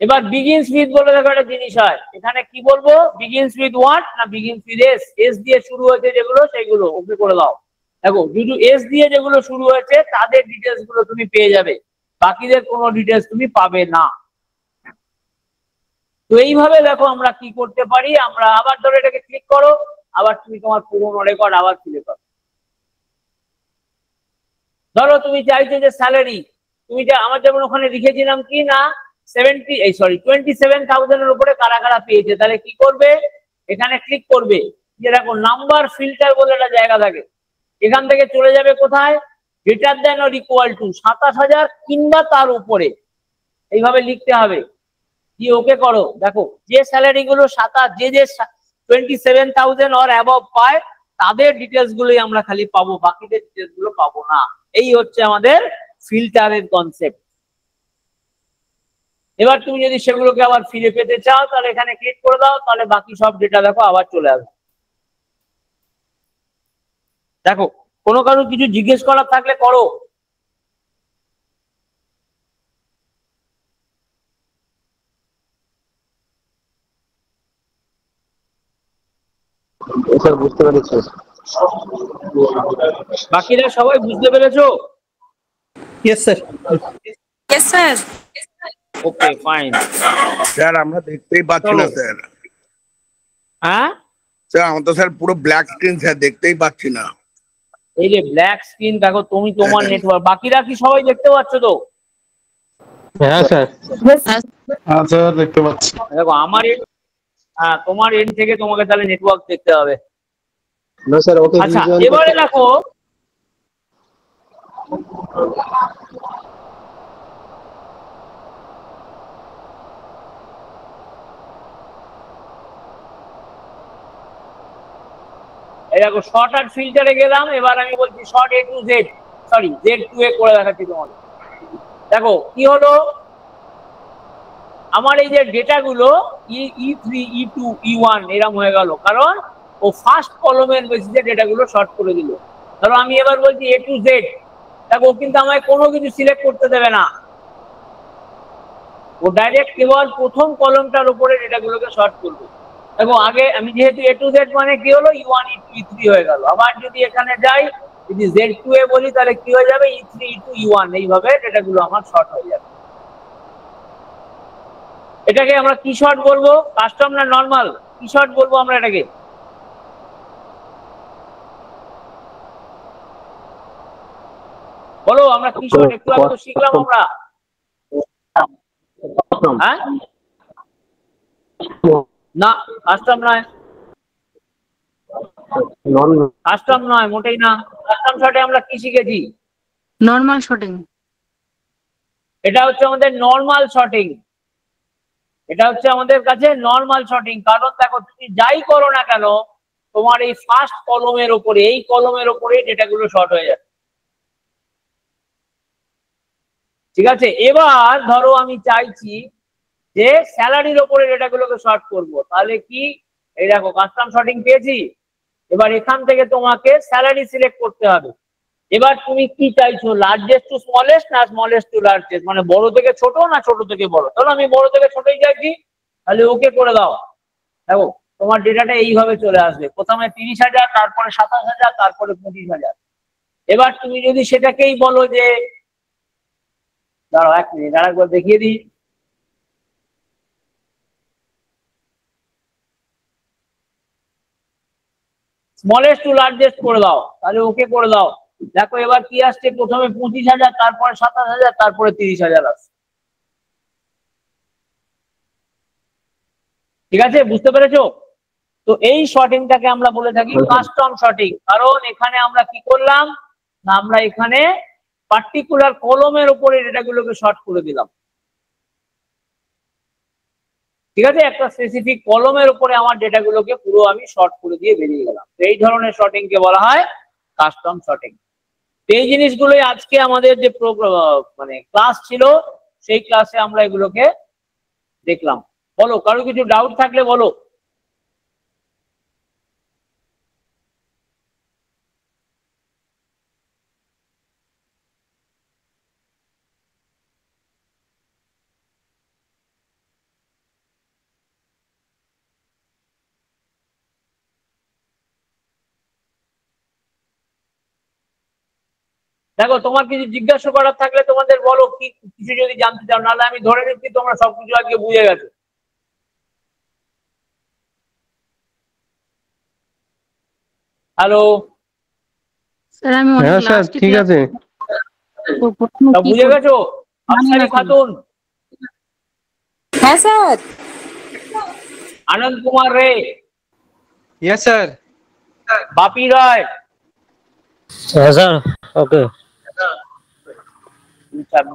এবার বিগিনস উইথ বলে দেখো একটা জিনিস হয়। এখানে কি বলবো, বিগিনস উইথ হোয়াট না বিগিনস উইথ এস, এস দিয়ে শুরু হয়েছে যেগুলো সেগুলো ওকে করে দাও। দেখো শুধু এস দিয়ে যেগুলো শুরু হয়েছে তাদের ডিটেলস গুলো তুমি পেয়ে যাবে, বাকিদের কোনো ডিটেলস তুমি পাবে না। তো এইভাবে দেখো আমরা কি করতে পারি, আমরা আবার ধরো এটাকে ক্লিক করো, আবার তুমি তোমার পুরোনো রেকর্ড আবার ফিরে পাবে। ধরো তুমি চাইছো যে স্যালারি, তুমি আমার যেমন ওখানে লিখেছিলাম কি না 27,000 এর উপরে কারা কারা পেয়েছে, তাহলে কি করবে, এখানে ক্লিক করবে। যে দেখো নাম্বার ফিল্টার বলে একটা জায়গা থাকে, এখান থেকে চলে যাবে কোথায়, greater than or equal to 27,000 কিংবা তার উপরে, এইভাবে লিখতে হবে। দিয়ে ওকে করো। দেখো যে স্যালারি গুলো যে 27,000 অর অ্যাবভ পায় তাদের ডিটেলস গুলোই আমরা খালি পাবো, বাকিদের ডিটেলস গুলো পাবো না। এই হচ্ছে আমাদের ফিল্টারের কনসেপ্ট। এবার তুমি যদি সেগুলোকে আবার ফিরে পেতে চাও তাহলে এখানে ক্লিক করে দাও, তাহলে বাকি সব ডেটা দেখো আবার চলে আসবে। দেখো কোনো কারো কিছু জিজ্ঞেস করার থাকলে করো। স্যার বুঝতে পেরেছি। বাকিরা সবাই বুঝতে পেরেছো? Yes, sir. Yes, sir. Okay fine. Sir আমরা দেখতেই পাচ্ছি না স্যার। হ্যাঁ স্যার আমার তো স্যার পুরো ব্ল্যাক স্ক্রিন স্যার, দেখতেই পাচ্ছি না। এই যে ব্ল্যাক স্ক্রিন দেখো তুমি, তোমার নেটওয়ার্ক, বাকিরা কি সবাই দেখতে পাচ্ছ তো? হ্যাঁ স্যার। Yes. হ্যাঁ স্যার দেখতে পাচ্ছি। দেখো আমার হ্যাঁ তোমার এন্ড থেকে তোমাকে তাহলে নেটওয়ার্ক দেখতে হবে। না স্যার ওকে আচ্ছা ভিজুয়াল এবারে দেখো এই দেখো শর্ট আর ফিল্টারে গেলাম, এবার আমি বলছি short A to Z, sorry Z to A করে দেখাচ্ছি তোমাকে। দেখো কি হলো, আমার এই যে ডেটা গুলো E3 E2 E1 এরকম হয়ে গেল, কারণ ও ফার্স্ট কলমের বেসিসে ডেটা গুলো শর্ট করে দিল। ধরো আমি এবার বলছি A to Z, দেখো ও কিন্তু আমায় কোনো কিছু সিলেক্ট করতে দেবে না, ও ডাইরেক্ট কেবল প্রথম কলমটার উপরে ডেটা গুলোকে শর্ট করবে। দেখো আগে আমি যেহেতু A to Z মানে কি হলো E1 E2 E3 হয়ে গেল, আবার যদি এখানে যাই যদি Z to A বলি তাহলে কি হয়ে যাবে E3 E2 E1, এইভাবে ডেটা গুলো আমার শর্ট হয়ে যাবে। এটাকে আমরা কি শর্ট বলবো, কাস্টম না নরমাল, কি শর্ট বলবো আমরা এটাকে? বলো আমরা কি শর্ট একটু আগে তো শিখলাম আমরা। হ্যাঁ না কাস্টম নয়, কাস্টম নয় মোটেই না। কাস্টম শর্টে আমরা কি শিখেছি? Normal shooting. এটা হচ্ছে আমাদের নরমাল শর্টিং, এটা হচ্ছে আমাদের কাছে নরমাল শর্টিং। কারণ দেখো তুমি যাই করো না কেন তোমার এই ফার্স্ট কলমের উপরে, এই কলমের উপরে ডেটাগুলো শর্ট হয়ে যাবে। ঠিক আছে, এবার ধরো আমি চাইছি যে স্যালারির উপরে ডেটাগুলোকে শর্ট করব, তাহলে কি এই দেখো কাস্টম শর্টিং পেয়েছি। এবার এখান থেকে তোমাকে স্যালারি সিলেক্ট করতে হবে। এবার তুমি কি চাইছো, লার্জেস্ট টু স্মলেস্ট না স্মলেস্ট টু লার্জেস্ট, মানে বড় থেকে ছোট না ছোট থেকে বড়? ধরো আমি বড় থেকে ছোটই চাইছি, তাহলে ওকে করে দাও। দেখো তোমার ডেটাটা এইভাবে চলে আসবে, প্রথমে 30,000, তারপরে 27,000, তারপরে 25,000। এবার তুমি যদি সেটাকেই বলো যে, দাঁড়াও এক মিনিট আরেকবার দেখিয়ে দিই। স্মলেস্ট টু লার্জেস্ট করে দাও, তাহলে ওকে করে দাও। দেখো এবার কি আসছে, প্রথমে 25,000, তারপরে 27,000, তারপরে 30,000 আসছে। ঠিক আছে, বুঝতে পেরেছো? তো এই শর্টিংটাকে আমরা বলে থাকি কাস্টম শর্টিং, কারণ এখানে আমরা কি করলাম না, আমরা এখানে পার্টিকুলার কলমের উপরে ডেটাগুলোকে শর্ট করে দিলাম। ঠিক আছে, একটা স্পেসিফিক কলমের উপরে আমার ডেটাগুলোকে পুরো আমি শর্ট করে দিয়ে বেরিয়ে গেলাম। তো এই ধরনের শর্টিং কে বলা হয় কাস্টম শর্টিং। এই জিনিসগুলোই আজকে আমাদের যে মানে ক্লাস ছিল, সেই ক্লাসে আমরা এগুলোকে দেখলাম। বলো কারো কিছু ডাউট থাকলে বলো। দেখো তোমার কিছু জিজ্ঞাসা করার থাকলে তোমাদের বলো, কি কিছু যদি জানতে চাও, নাহলে আমি ধরে নিচ্ছি তোমরা সবকিছু আজকে বুঝে গেছো। হ্যালো, Sir, আমি অনেক হ্যাঁ স্যার last ঠিক আছে। বুঝে গেছো? আফসারি খাতুন, হ্যাঁ স্যার। আনন্দ কুমার রে, Yes sir. বাপি রায়, হ্যাঁ স্যার। ওকে।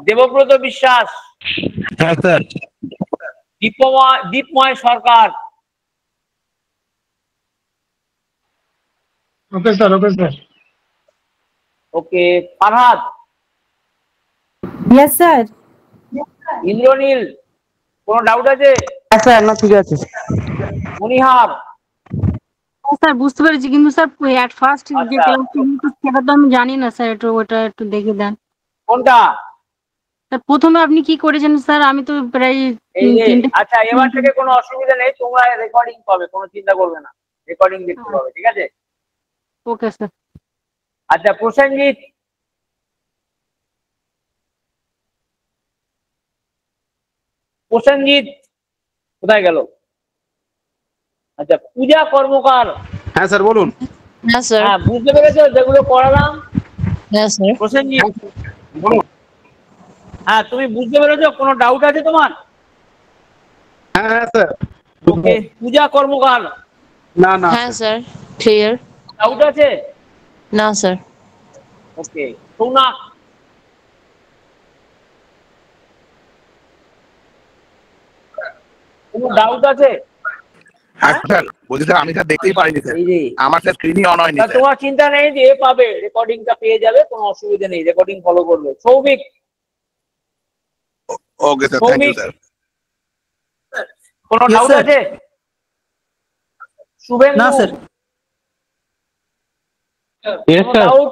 দেবব্রত বিশ্বাস, হ্যাঁ স্যার। দীপময় সরকার, ওকে স্যার, ওকে স্যার। ওকে ফারহাদ, Yes, sir. ইন্দ্রনীল, কোনো ডাউট আছে? স্যার না ঠিক আছে মনিহার? স্যার বুঝতে পেরেছি, কিন্তু স্যার এট ফার্স্ট যে আচ্ছা। ক্লাস সেটা তো আমি জানি না স্যার, একটু ওটা একটু দেখে দেন কোনটা? স্যার। প্রথমে আপনি কি করেছেন স্যার? আমি তো প্রায় এই যে, তিনটে। আচ্ছা এবার থেকে কোনো অসুবিধা নেই, তোমরা রেকর্ডিং পাবে, কোনো চিন্তা করবে না, রেকর্ডিং দেখতে পাবে, ঠিক আছে? Okay sir. আচ্ছা প্রসেনজিৎ? প্রসেনজিৎ কোথায় গেল? আচ্ছা পূজা কর্মকার? হ্যাঁ স্যার বলুন। Yes, sir. হ্যাঁ বুঝতে পেরেছো যেগুলো করালাম? Yes, sir. প্রসেনজিৎ বলুন। হ্যাঁ তুমি বুঝতে পেরেছো? কোনো ডাউট আছে তোমার? হ্যাঁ হ্যাঁ স্যার। ওকে পূজা কর্মকার না না Yes, sir. Clear. ডাউট আছে? No, sir. ওকে সৌনাক? কোনো ডাউট আছে? হ্যাঁ স্যার বলছি স্যার আমি স্যার দেখতেই পারিনি স্যার, এই যে আমার স্যার স্ক্রিনই অন হয়নি তা স্যার। তোমার চিন্তা নেই, যে এ পাবে, রেকর্ডিংটা পেয়ে যাবে, কোনো অসুবিধা নেই, রেকর্ডিং ফলো করবে। Souvik? Okay sir, thank you sir. কোনো Yes, ডাউট sir. আছে? শুভেন্দু? না, sir. কোনো Yes, sir. ডাউট?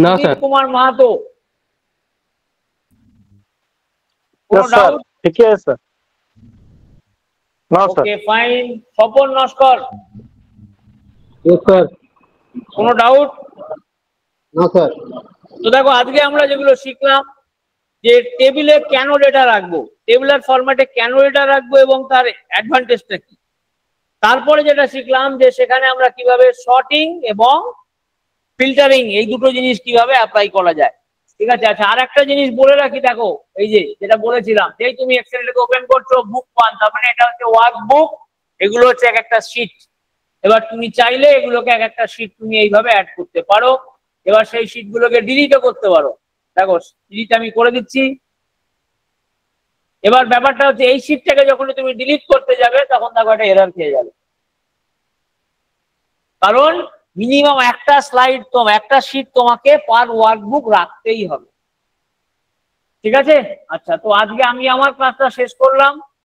না সুনীল স্যার কুমার মাহাতো? কোনো Yes, sir. ডাউট? ঠিকই আছে স্যার। না sir. Okay fine. Swapan Naskar? Sir কোনো ডাউট? না স্যার। তো দেখো আজকে আমরা যেগুলো শিখলাম, যে টেবিলে কেন ডেটা রাখবো, টেবিলার ফরম্যাটে কেন ডেটা রাখবো এবং তার অ্যাডভান্টেজটা কি। তারপরে যেটা শিখলাম যে সেখানে আমরা কিভাবে সর্টিং এবং ফিল্টারিং এই দুটো জিনিস কিভাবে অ্যাপ্লাই করা যায়, ঠিক আছে? আচ্ছা আর একটা জিনিস বলে রাখি, দেখো এই যে যেটা বলেছিলাম, যেই তুমি এক্সেলটাকে ওপেন করছো বুক 1, তার মানে এটা হচ্ছে ওয়ার্ক বুক, এগুলো হচ্ছে এক একটা শিট। এবার তুমি চাইলে এগুলোকে এক একটা শিট তুমি এইভাবে অ্যাড করতে পারো। এবার সেই শিটগুলোকে ডিলিটও করতে পারো। দেখো ডিলিট আমি করে দিচ্ছি। এবার ব্যাপারটা হচ্ছে এই শিটটাকে যখন তুমি ডিলিট করতে যাবে তখন দেখো একটা এরর খেয়ে যাবে, কারণ মিনিমাম একটা স্লাইড একটা শিট তোমাকে পার ওয়ার্কবুক রাখতেই হবে, ঠিক আছে? আচ্ছা তো আজকে আমি আমার ক্লাসটা শেষ করলাম।